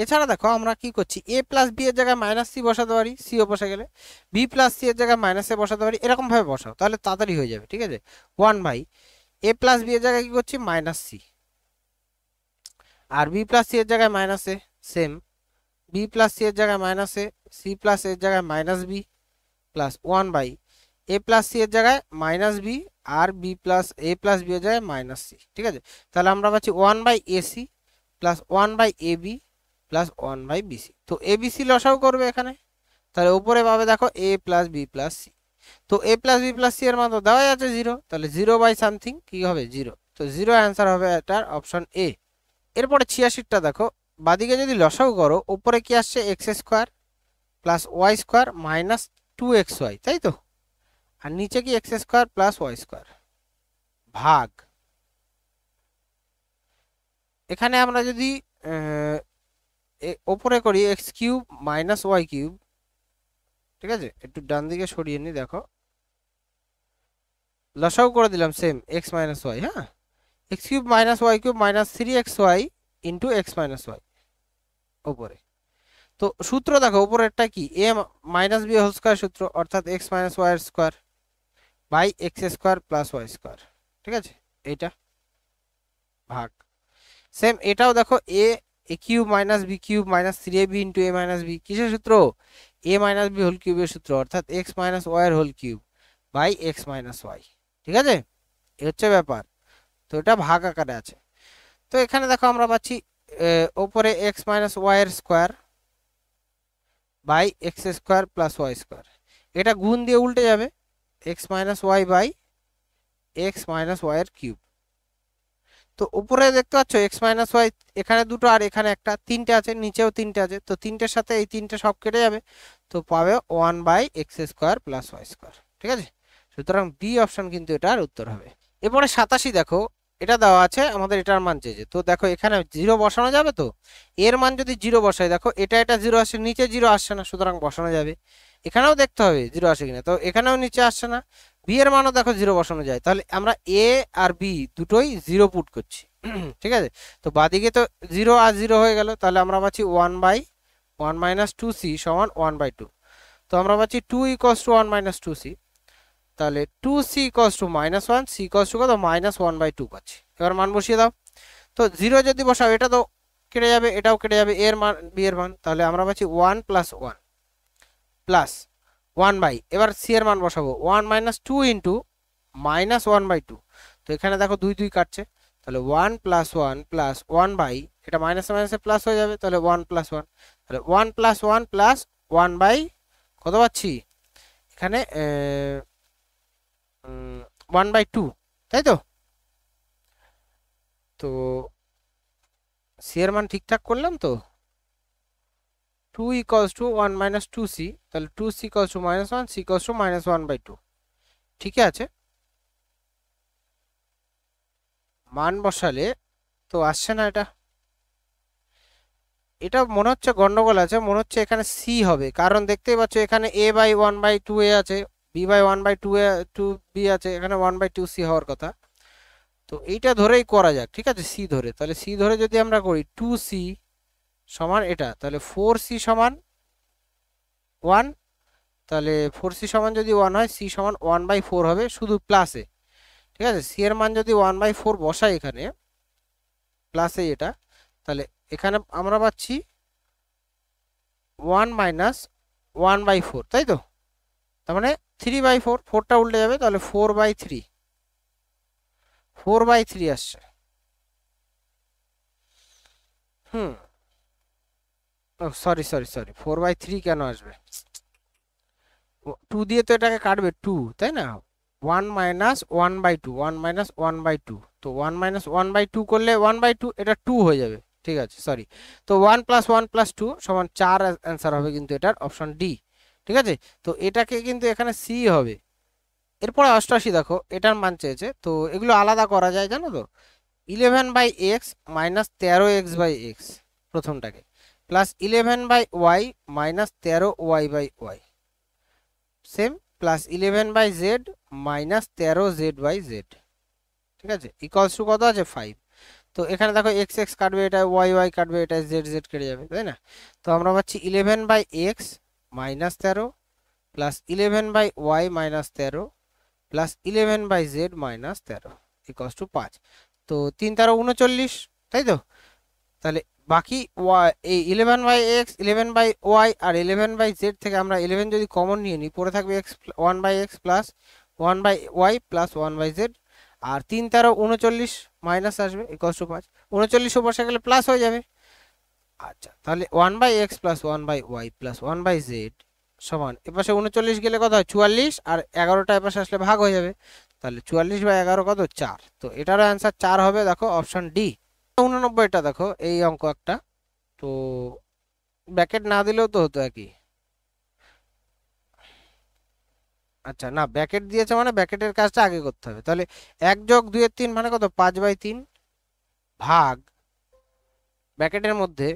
এছাড়া দেখো আমরা কি করছি, a প্লাস বি এর জায়গায় -c বসাতে পারি, সিও বসে গেলে বি প্লাস সি এর জায়গায় -a বসাতে পারি, এরকম ভাবে বসাও, তাহলে তাড়াতাড়ি হয়ে যাবে, ঠিক আছে। 1/a প্লাস বি এর জায়গায় কি করছি -c, আর বি প্লাস সি এর জায়গায় -a, same B plus C এর জায়গায় -a, সি প্লাস এর জায়গায় -b plus 1/a plus C এর জায়গায় -b R B plus A plus B এর জায়গায় -c, ঠিক আছে। তাহলে আমরা পাচ্ছি 1/ac plus 1/ab plus 1/bc। তো abc লসাগু করবে এখানে, তাহলে উপরে পাবে দেখো a plus B plus C. তো a plus B plus C এর মান তো দেওয়াই আছে 0, তাহলে 0/সামথিং কি হবে 0, তো 0 অ্যান্সার হবে এটার অপশন এ। এরপরে 86টা দেখো, বাদিকে যদি লসাগু করো উপরে কি আসছে x² plus y² minus 2xy, তাই তো, আর নিচে কি x² প্লাস y² ভাগ। এখানে আমরা যদি উপরে করি x³ মাইনাস y³, ঠিক আছে, একটু ডান দিকে সরিয়ে নি, দেখো লসাগু করে দিলাম সেম x মাইনাস y, হ্যাঁ, x³ minus y³ minus 3xy into x minus y উপরে। তো সূত্র দেখো উপরেরটা কি, a minus B whole square সূত্র, অর্থাৎ x মাইনাস y এর square by x² plus y², ঠিক আছে, এইটা ভাগ। সেম এটাও দেখো a³ minus b³ minus 3ab into a minus b, কিসের সূত্র, a মাইনাস b হোল কিউবের সূত্র, অর্থাৎ x মাইনাস y এর whole cube by x minus y, ঠিক আছে, এই হচ্ছে ব্যাপার। তো এটা ভাগ আকারে আছে। তো এখানে দেখো আমরা পাচ্ছি উপরে x মাইনাস y এর square by x² plus y², এটা গুণ দিয়ে উল্টে যাবে, x minus y by x minus y এর কিউব। তো উপরে দেখতে পাচ্ছ x মাইনাস y এখানে দুটো আর এখানে একটা, তিনটে আছে, নিচেও তিনটে আছে, তো তিনটের সাথে এই তিনটে সব কেটে যাবে, তো পাবে 1/x² প্লাস y², ঠিক আছে। সুতরাং বি অপশন কিন্তু এটার উত্তর হবে। এরপরে 87 দেখো, এটা দেওয়া আছে আমাদের, এটার মান চেয়েছে। তো দেখো এখানে 0 বসানো যাবে, তো এর মান যদি 0 বসাই, দেখো এটা 0 আসে, নিচে 0 আসছে না, সুতরাং বসানো যাবে। এখানেও দেখতে হবে 0 আসে কিনা, তো এখানেও নিচে আসছে না, বি এর মানও দেখো 0 বসানো যায়, তাহলে আমরা এ আর বি দুটোই 0 পুট করছি, ঠিক আছে। তো বাদিকে তো 0 আর 0 হয়ে গেল, তাহলে আমরা পাচ্ছি 1/1 মাইনাস 2c সমান 1/2। তো আমরা পাচ্ছি 2 ইকুয়ালস টু 1 মাইনাস 2c, তাহলে 2c equals to -1, c equals to কত -1/2 পাচ্ছি। এবার মান বসিয়ে দাও, তো 0 যদি বসাও, এটা তো কেটে যাবে, এটাও কেটে যাবে, এর মান বি এর মান, তাহলে আমরা পাচ্ছি 1 প্লাস 1 প্লাস 1 বাই, এবার সি এর মান বসাবো 1 মাইনাস 2 ইন্টু মাইনাস 1/2। তো এখানে দেখো 2 2 কাটছে, তাহলে 1 প্লাস 1 প্লাস 1 বাই, এটা মাইনাসে মাইনাসে প্লাস হয়ে যাবে, তাহলে 1 প্লাস 1, তাহলে 1 প্লাস 1 প্লাস 1 বাই কত পাচ্ছি এখানে 1/2, তাই তো। তো সি এর মান ঠিকঠাক করলাম তো, 2 ইকুয়ালস টু 1 মাইনাস 2c, তাহলে 2c equals to minus 1, c equals to minus 1/2। ঠিক আছে, মান বসালে তো আসছে না এটা, এটা মনে হচ্ছে গন্ডগোল আছে, মনে হচ্ছে এখানে সি হবে, কারণ দেখতেই পাচ্ছ এখানে a বাই 1/2a আছে, b বাই 1/2b আছে, এখানে 1/2c হওয়ার কথা। তো এইটা ধরেই করা যাক, ঠিক আছে, সি ধরে, তাহলে সি ধরে যদি আমরা করি 2c সমান এটা, তাহলে 4c সমান 1, তাহলে 4c সমান যদি 1 হয়, c সমান 1/4 হবে শুধু প্লাসে। ঠিক আছে, সি এর মান যদি 1/4 বসাই এখানে প্লাসে এটা, তাহলে এখানে আমরা পাচ্ছি 1 মাইনাস 1/4, তাই তো, তার মানে 3/4, 4টা উল্টে যাবে, তাহলে 4/3, 4/3 আসছে। হুম, সরি সরি সরি, 4/3 কেন আসবে, 2 দিয়ে তো এটাকে কাটবে 2, তাই না, 1 মাইনাস 1/2, 1 মাইনাস 1/2, তো 1 মাইনাস 1/2 করলে 1/2, এটা 2 হয়ে যাবে, ঠিক আছে, সরি। তো 1 প্লাস 1 প্লাস 2 সমান 4 অ্যান্সার হবে কিন্তু এটার অপশন ডি। ঠিক আছে, তো এটাকে কিন্তু এখানে সি হবে। এরপরে 88 দেখো, এটার মান চেয়েছে, তো এগুলো আলাদা করা যায় জানো তো, 11/x মাইনাস 13x/x প্রথমটাকে, plus 11/y minus 13y/y, same, plus 11/z minus 13z/z। ঠিক আছে, ইকুয়ালস টু কত আছে 5। তো এখানে দেখো এক্স এক্স কাটবে, এটা ওয়াই ওয়াই কাটবে, এটা জেড জেড কেটে যাবে, তাই না। তো আমরা পাচ্ছি 11/x minus 13 plus 11/y minus 13 plus 11/z minus 13 equals to 5। তো 3 13 39, তাই তো। তাহলে বাকি এই 11/x 11/y আর 11/z থেকে আমরা 11 যদি কমন নিয়ে নিই, পরে থাকবে x 1/x plus 1/y plus 1/z, আর 3 13 39 মাইনাস আসবে ইকুয়ালস টু 5, 39 বসে গেলে প্লাস হয়ে যাবে। আচ্ছা, তাহলে 1/x plus 1/y plus 1/z সমান, এপাশে 39 গেলে কত হয় 44, আর 11টা এপাশে আসলে ভাগ হয়ে যাবে, তাহলে 44/11 কত 4। তো এটারও অ্যান্সার 4 হবে, দেখো অপশন ডি। 89টা দেখো, এই অঙ্ক একটা, তো ব্র্যাকেট না দিলেও তো হতো একই। আচ্ছা, না ব্র্যাকেট দিয়েছে মানে ব্র্যাকেটের কাজটা আগে করতে হবে, তাহলে 1 যোগ 2 এর 3 মানে কত 5/3 ভাগ, ব্র্যাকেটের মধ্যে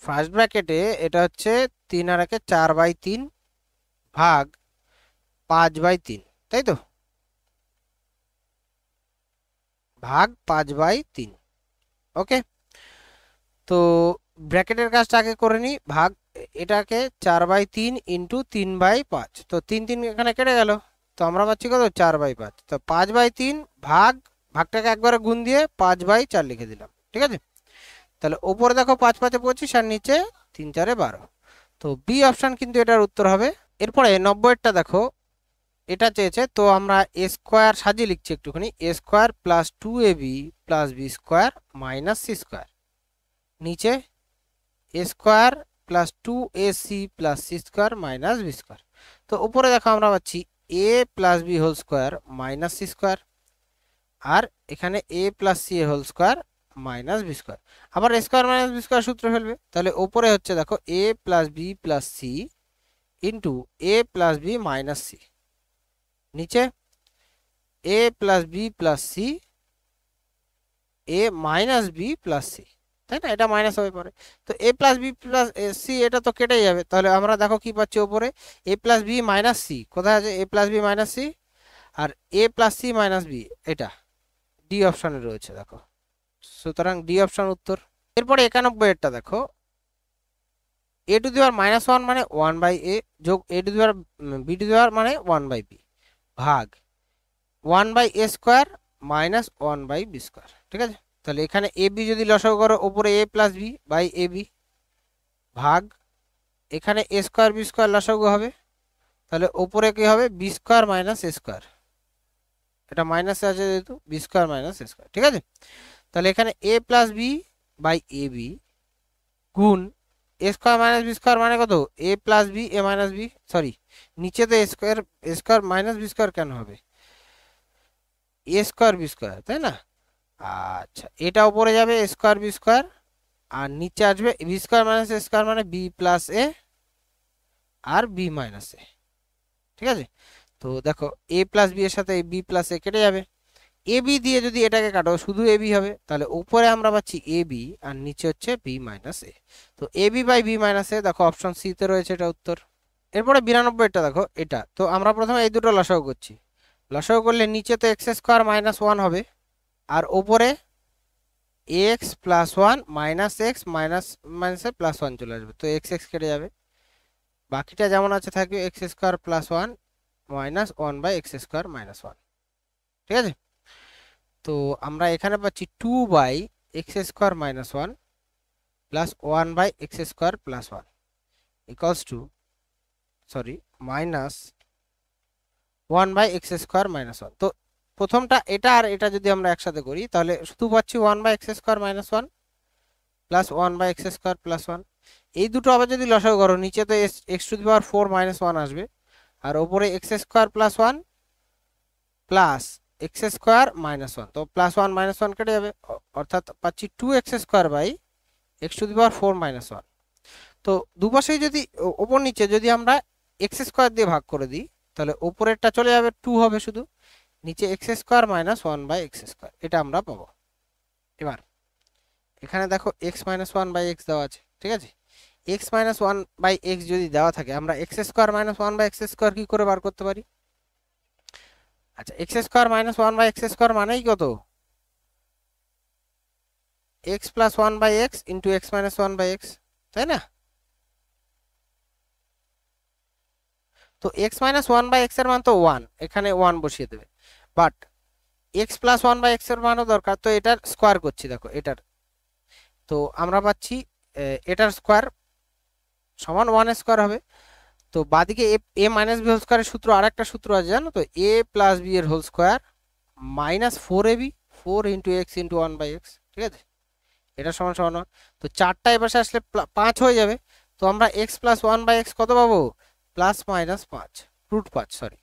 ফার্স্ট ব্র্যাকেটে এটা হচ্ছে 3 আর 1 4/3 ভাগ 5/3, তাই তো, ভাগ 5/3। ওকে, তো ব্র্যাকেটের কাজটা আগে করে নিই, ভাগ, এটাকে 4/3 ইন্টু 3/5, তো 3 3 এখানে কেটে গেল, তো আমরা পাচ্ছি কত 4/5, তো 5/3 ভাগ, ভাগটাকে একবারে গুণ দিয়ে 5/4 লিখে দিলাম। ঠিক আছে, তাহলে ওপরে দেখো 5 5 25 আর নিচে 3 4 12, তো বি অপশন কিন্তু এটার উত্তর হবে। এরপরে 90টা দেখো, এটা চেয়েছে, তো আমরা এ স্কোয়ার সাজিয়ে লিখছি একটুখানি, a square plus 2ab plus b square minus c square, নিচে a square plus 2ac plus c square minus B square. তো উপরে দেখো আমরা পাচ্ছি a plus b whole square minus c square, আর এখানে a plus c whole square minus B square, আবার a square minus B square সূত্র ফেলবে, তাহলে উপরে হচ্ছে দেখো এ plus B plus c into a plus b minus C, নিচে এ প্লাস বি প্লাস সি এ মাইনাস বি প্লাস সি, তাই না, এটা মাইনাস হয়ে পড়ে। তো A plus B plus C এটা তো কেটে যাবে, তাহলে আমরা দেখো কি পাচ্ছি ওপরে এ প্লাস বি মাইনাস সি, কোথায় আছে এ প্লাস বি মাইনাস সি, আর এ প্লাস সি মাইনাস বি, এটা ডি অপশনে রয়েছে দেখো, সুতরাং ডি অপশন উত্তর। এরপরে 91 দেখো, এ টু দি পাওয়ার -1 মানে 1/a যোগ a to the power b to the power মানে 1/b ভাগ 1/a square minus 1/b square. ঠিক আছে, তাহলে এখানে এ বি যদি লসাগু করো উপরে a plus b by a b ভাগ এখানে এ স্কোয়ার বি স্কোয়ার লসাগু হবে, তাহলে উপরে কি হবে b square minus a square, এটা মাইনাস আছে যেহেতু b square minus a square, ঠিক আছে। তাহলে এখানে a plus b by a b গুণ a square minus B square মানে কত a plus b a minus b, sorry নিচে তো a square minus B square কেন হবে, এ স্কোয়ার বি স্কোয়ার, তাই না। আচ্ছা এটা উপরে যাবে এ স্কোয়ার বি স্কোয়ার আর নিচে আসবে B square minus a square মানে বি প্লাস এ আর বি মাইনাস এ, ঠিক আছে। তো দেখো এ প্লাস বি এর সাথে বি প্লাস এ কেটে যাবে, এ বি দিয়ে যদি এটাকে কাটো শুধু এ বি হবে, তাহলে উপরে আমরা পাচ্ছি এ বি আর নিচে হচ্ছে বি মাইনাস এ। তো A B by B minus এ দেখো অপশন সি তে রয়েছে এটা উত্তর। এরপরে 92টা দেখো এটা, তো আমরা প্রথমে এই দুটো লসাগু করছি, লসাগু করলে নিচে তো এক্স স্কোয়ার মাইনাস ওয়ান হবে আর ওপরে x plus one minus x minus মাইনাসে প্লাস ওয়ান চলে আসবে, তো এক্স এক্স কেটে যাবে, বাকিটা যেমন আছে থাকবে X square plus one minus one by X square minus one, ঠিক আছে। তো আমরা এখানে পাচ্ছি two by X square minus one plus one by X square plus one equals two sorry minus one by X square minus one. তো প্রথমটা এটা আর এটা যদি আমরা একসাথে করি তাহলে শুধু পাচ্ছি one by X square minus one plus one by X square plus one, এই দুটো আবার যদি লসাগু করো নিচে তো X to the power four minus one আসবে আর ওপরে X square plus one plus x square minus one, তো প্লাস ওয়ান মাইনাস ওয়ান কেটে যাবে অর্থাৎ পাচ্ছি two X square by X to the power four minus one. তো দুপাশেই যদি ওপর নিচে যদি আমরা এক্স স্কোয়ার দিয়ে ভাগ করে দিই তাহলে ওপরেরটা চলে যাবে টু হবে শুধু, নিচে X square minus one by X square এটা আমরা পাবো। এবার এখানে দেখো X minus one by X দেওয়া আছে, ঠিক আছে। X minus one by X যদি দেওয়া থাকে আমরা X square minus one by X square কি করে বার করতে পারি। আচ্ছা X square minus one by X square মানেই কত X plus one by X into X minus one by X, তাই না। তো X minus one by X এর মান তো ওয়ান, এখানে ওয়ান বসিয়ে দেবে, but X plus one by X এর মানও দরকার, তো এটার স্কোয়ার করছি দেখো এটার, তো আমরা পাচ্ছি এটার স্কোয়ার সমান ওয়ান স্কোয়ার হবে। তো বাদিকে এ মাইনাস বি হোল স্কোয়ারের সূত্র আর একটা সূত্র আছে জানো তো, এ প্লাস বি এর whole square minus four A B four into x into one by X, ঠিক আছে। এটা সমান সমান ওয়ান, তো চারটা এপাশে আসলে পাঁচ হয়ে যাবে, তো আমরা x plus one by X কত পাবো প্লাস মাইনাস পাঁচ রুট পাঁচ, সরি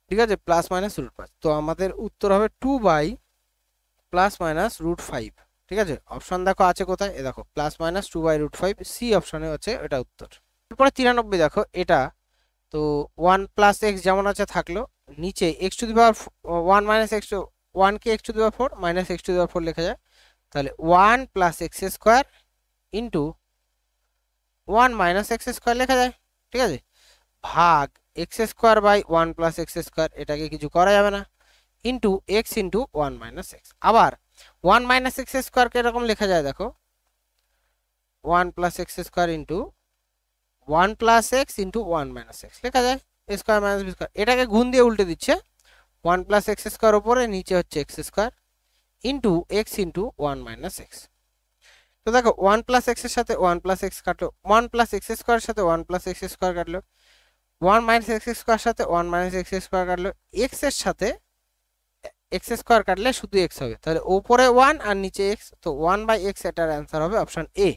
ঠিক আছে প্লাস মাইনাস রুট পাঁচ, তো আমাদের উত্তর হবে two by plus minus root five, ঠিক আছে। অপশন দেখো আছে কোথায়, এ দেখো plus minus two by root five C অপশনে আছে এটা উত্তর। এরপরে 93 দেখো এটা, তো ওয়ান প্লাস এক্স যেমন আছে থাকলো, নিচে x to the power one minus x ওয়ানকে x to the power four minus x to the power four লেখা যায়, তাহলে one plus x square into one minus x square লেখা যায়, ঠিক আছে, ভাগ x square by one plus x square, এটাকে কিছু করা যাবে না, into x into one minus x. আবার ওয়ান মাইনাস এক্স স্কোয়ারকে এরকম লেখা যায় দেখো one plus x square into one plus x into one minus x লেখা যায় স্কোয়ার মাইনাস বি স্কোয়ার, এটাকে গুণ দিয়ে উল্টে দিচ্ছে ওয়ান প্লাস এক্স স্কোয়ার ওপরে নিচে হচ্ছে x square into x into one minus x. তো দেখো ওয়ান প্লাস এক্স এর সাথে ওয়ান প্লাস এক্স কাটলো, ওয়ান প্লাস এক্স স্কোয়ার সাথে ওয়ান প্লাস এক্স স্কোয়ার কাটলো, ওয়ান মাইনাস এক্স স্কোয়ার সাথে ওয়ান মাইনাস এক্স স্কোয়ার কাটলো, এক্স এর সাথে এক্স স্কোয়ার কাটলে শুধু এক্স হবে, তাহলে উপরে ওয়ান আর নিচে এক্স, তো ওয়ান বাই এক্স এটার অ্যান্সার হবে অপশন এ।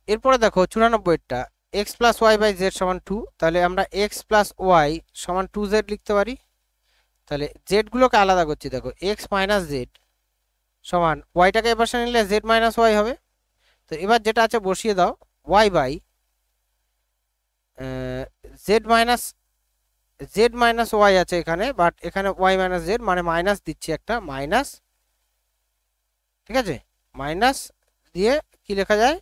এরপরে দেখো 94টা x plus Y by z সমান টু, তাহলে আমরা এক্স প্লাস ওয়াই সমান টু জেড লিখতে পারি, তাহলে জেড গুলোকে আলাদা করছি দেখো এক্স মাইনাস জেড সমান ওয়াইটাকে এবার নিলে জেড মাইনাস ওয়াই হবে, তো এবার যেটা আছে বসিয়ে দাও Y by Z minus Y আছে এখানে, বাট এখানে ওয়াই মাইনাস জেড মানে মাইনাস দিচ্ছি একটা মাইনাস, ঠিক আছে, মাইনাস দিয়ে কি লেখা যায়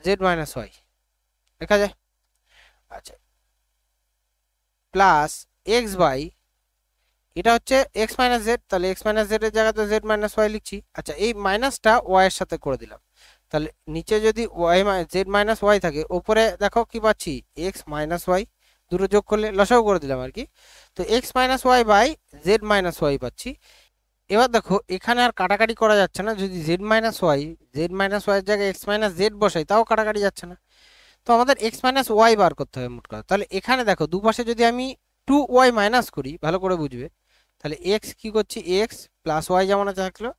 জেড মাইনাস ওয়াই লেখা যায়। আচ্ছা প্লাস এক্স বাই এটা হচ্ছে এক্স মাইনাস জেড, তাহলে এক্স মাইনাস জেড এর জায়গাতে জেড মাইনাস ওয়াই লিখছি। আচ্ছা এই মাইনাসটা ওয়াই এর সাথে করে দিলাম, তাহলে নিচে যদি ওয়াই জেড মাইনাস ওয়াই থাকে উপরে দেখো কি পাচ্ছি এক্স মাইনাস ওয়াই, দুটো যোগ করলে লসাগু করে দিলাম আর কি, তো X minus Y by Z minus Y পাচ্ছি। এবার দেখো এখানে আর কাটাকাটি করা যাচ্ছে না, যদি জেড মাইনাস ওয়াই এর জায়গায় এক্স মাইনাস জেড বসাই তাও কাটাকাটি যাচ্ছে না। তো আমাদের এক্স মাইনাস ওয়াই বার করতে হবে মোট কথা। তাহলে এখানে দেখো দুপাশে যদি আমি 2y মাইনাস করি, ভালো করে বুঝবে, তাহলে এক্স কি করছি, এক্স প্লাস ওয়াই যেমন আছে থাকলো,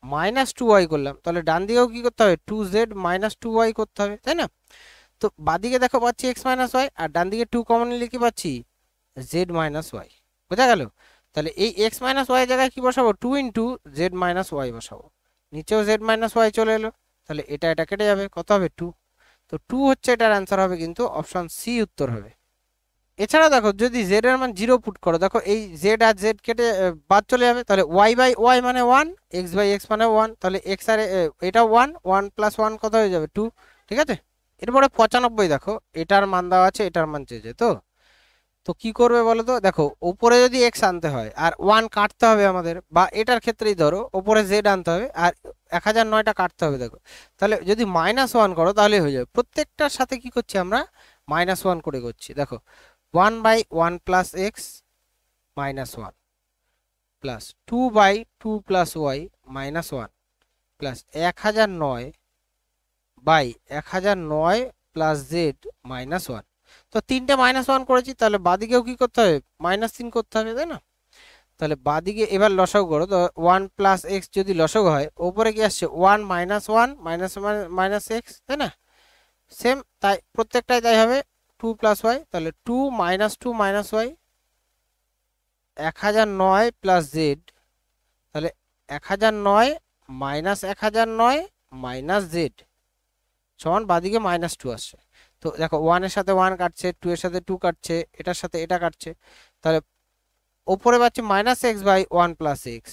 -2y করলাম, তাহলে ডান দিকেও কি করতে হবে, 2z - 2y করতে হবে, তাই না? তো বাদিকে দেখো পাচ্ছি এক্স মাইনাস ওয়াই, আর ডান দিকে 2 কমন নিলে কি পাচ্ছি, জেড মাইনাস ওয়াই। বোঝা গেল? তাহলে এই এক্স মাইনাস ওয়াই জায়গায় কি বসাবো, 2 ইন্টু জেড মাইনাস ওয়াই বসাবো, নিচেও জেড মাইনাস ওয়াই চলে এলো, তাহলে এটা কেটে যাবে, কত হবে, 2। তো 2 হচ্ছে এটার অ্যান্সার হবে, কিন্তু অপশন সি উত্তর হবে। এছাড়া দেখো যদি জেড এর মান 0 পুট করো, দেখো এই জেড আর জেড কেটে বাদ চলে যাবে, তাহলে ওয়াই বাই ওয়াই মানে 1, এক্স বাই এক্স মানে 1, তাহলে এক্স আর এটা 1, 1 + 1 কত হয়ে যাবে, 2। ঠিক আছে, এরপরে 95 দেখো, এটার মান দেওয়া আছে, এটার মান চেয়েছে, তো তো কি করবে বলো তো, দেখো উপরে যদি এক্স আনতে হয় আর 1 কাটতে হবে আমাদের, বা এটার ক্ষেত্রেই ধরো উপরে জেড আনতে হবে আর 1009টা কাটতে হবে, দেখো তাহলে যদি -1 করো তাহলে হয়ে যাবে। প্রত্যেকটার সাথে কি করছি আমরা, -1 করে করছি। দেখো 1/1 + x -1 plus 2/2 + y -1 plus 1009/1009 plus z -1। তো তিনটে -1 করেছি, তাহলে বাদিকেও কি করতে হবে, -3 করতে হবে, তাই না? তাহলে বাদিকে এবার লসাগু করো, তো 1 + x যদি লসাগু হয়, ওপরে কি আসছে 1 -1 -x, তাই না? সেম তাই প্রত্যেকটাই তাই হবে, 2 + y, তাহলে 2 - 2 - y 1009 প্লাস জেড, তাহলে 1009 -1009 জেড সমান বাদিকে -2 আসছে। তো দেখো 1 এর সাথে 1 কাটছে, 2 এর সাথে 2 কাটছে, এটার সাথে এটা কাটছে, তাহলে ওপরে পাচ্ছি -x/1 + x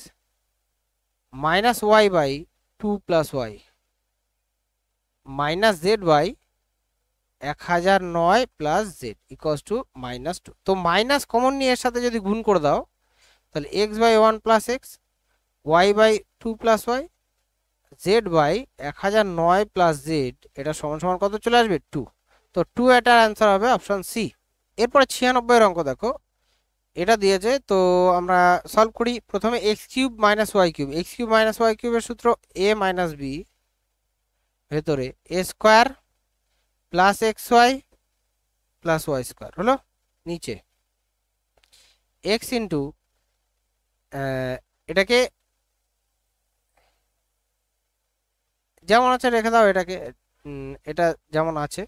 -y/2 + y -z/1009 plus Z equals to -2। তো মাইনাস কমন নিয়ে এর সাথে যদি গুণ করে দাও, তাহলে x/1 + x, y/2 + y, z/1009 plus Z, এটা সমান সমান কত চলে আসবে, 2। তো 2 এটার অ্যান্সার হবে অপশন সি। এরপরে 96 এর অঙ্ক দেখো, এটা দিয়েছে, তো আমরা সলভ করি। প্রথমে x³ - y³ x³ - y³ এর সূত্র a - b ভেতরে a² plus xy plus y² হলো, নিচে x ইন্টু এটাকে যেমন আছে রেখে দাও, এটাকে এটা যেমন আছে।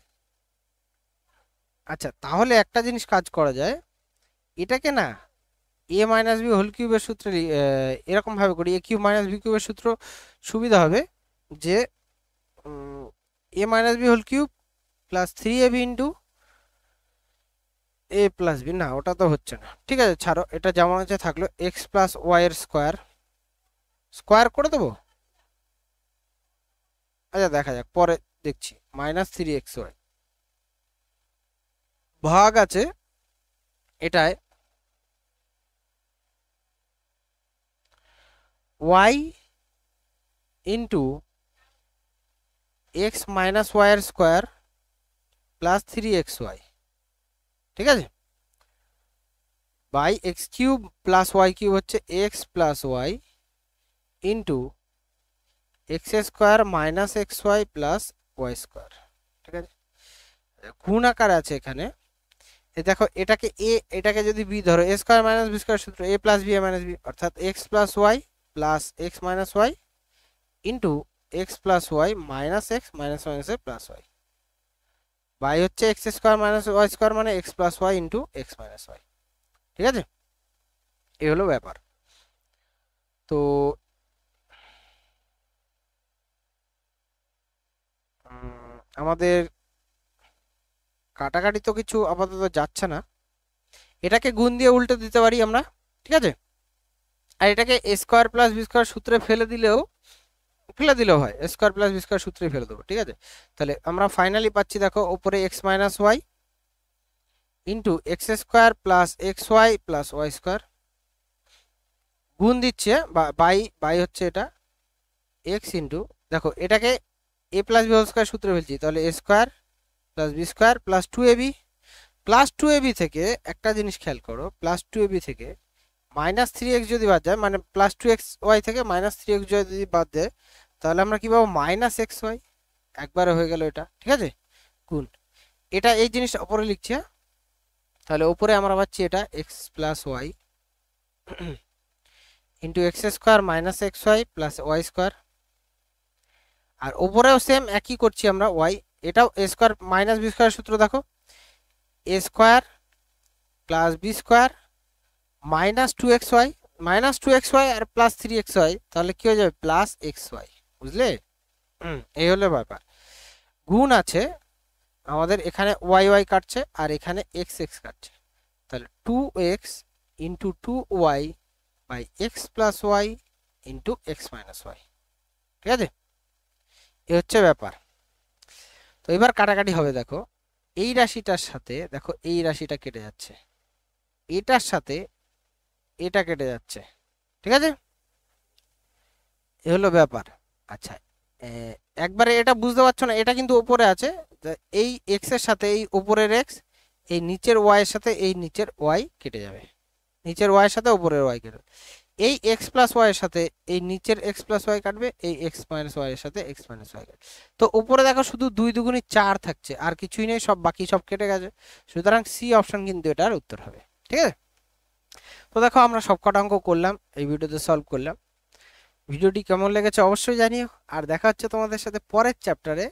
আচ্ছা, তাহলে একটা জিনিস কাজ করা যায়, এটাকে না a - b হোল কিউবের সূত্রে এরকম ভাবে করি, a³ - b³ এর সূত্র সুবিধা হবে যে a - b whole cube plus 3ab into a plus b, না ওটা তো হচ্ছে না, ঠিক আছে ছাড়ো, এটা যেমন আছে থাকলো, x প্লাস ওয়াই এর স্কোয়ার করে দেবো। আচ্ছা দেখা যাক, পরে দেখছি, -3xy ভাগ আছে এটায় y into x minus Y এর স্কোয়ার প্লাস 3xy, ঠিক আছে, বাই x³ প্লাস y³ হচ্ছে x plus Y into x² minus xy plus y², ঠিক আছে, গুণ আকার আছে এখানে। দেখো এটাকে a, এটাকে যদি b ধরো, a² - b² সূত্র a প্লাস b - b, অর্থাৎ x plus Y plus x minus Y into x plus Y minus x minus A plus Y, by হচ্ছে x² - y² মানে x plus Y into x minus Y, ঠিক আছে, এই হলো ব্যাপার। তো আমাদের কাটাকাটি তো কিছু আপাতত যাচ্ছে না, এটাকে গুণ দিয়ে উল্টে দিতে পারি আমরা, ঠিক আছে, আর এটাকে a² প্লাস b² সূত্রে ফেলে দিলেও হয়, a² প্লাস b² সূত্রে ফেলে দেবো, ঠিক আছে। তাহলে আমরা ফাইনালি পাচ্ছি, দেখো উপরে x minus Y into x² plus xy plus y² গুণ দিচ্ছে, বাই হচ্ছে এটা x ইন্টু, দেখো এটাকে a plus b whole square সূত্রে ফেলছি, তাহলে a² plus b² plus 2ab থেকে একটা জিনিস খেয়াল করো, প্লাস 2ab থেকে -3x যদি বাদ যায়, মানে +2xy থেকে -3x যদি বাদ দেয়, তাহলে আমরা কি পাবো? -xy। একবারে হয়ে গেল এটা, ঠিক আছে, গুণ। এটা এই জিনিসটা উপরে লিখছি, হ্যাঁ? তাহলে উপরে আমরা পাচ্ছি এটা x + y into x² - xy plus y²। আর উপরেও সেম একই করছি আমরা, y, এটাও a² - b² সূত্র দেখো, a² + b² -2xy, -2xy আর +3xy, তাহলে কি হয়ে যাবে? +xy, বুঝলে? এই হলো ব্যাপার। গুণ আছে আমাদের এখানে, y কাটছে আর এখানে x কাটছে, তাহলে 2x into 2y by x + y into x - y, ঠিক আছে? এ হচ্ছে ব্যাপার। তো এবার কাটাকাটি হবে, দেখো এই রাশিটার সাথে দেখো এই রাশিটা কেটে যাচ্ছে, এটার সাথে এটা কেটে যাচ্ছে, ঠিক আছে? এ হলো ব্যাপার। আচ্ছা, একবারে এটা বুঝতে পারছো না, এটা কিন্তু উপরে আছে, এই x এর সাথে এই উপরের x, এই নিচের y এর সাথে এই নিচের y কেটে যাবে, নিচের y এর সাথে উপরের y কেটে, এই x + y এর সাথে এই নিচের x + y কাটবে, এই x - y এর সাথে x - y কাটবে। তো উপরে দেখো শুধু 2 দুগুণে 4 থাকছে, আর কিছুই নেই, সব বাকি সব কেটে গেছে, সুতরাং সি অপশন কিন্তু এটার উত্তর হবে, ঠিক আছে? তো দেখো আমরা সবকটা অঙ্ক করলাম, এই ভিডিওতে সলভ করলাম। ভিডিওটি কেমন লেগেছে অবশ্যই জানিও, আর দেখা হচ্ছে তোমাদের সাথে পরের চ্যাপ্টারে।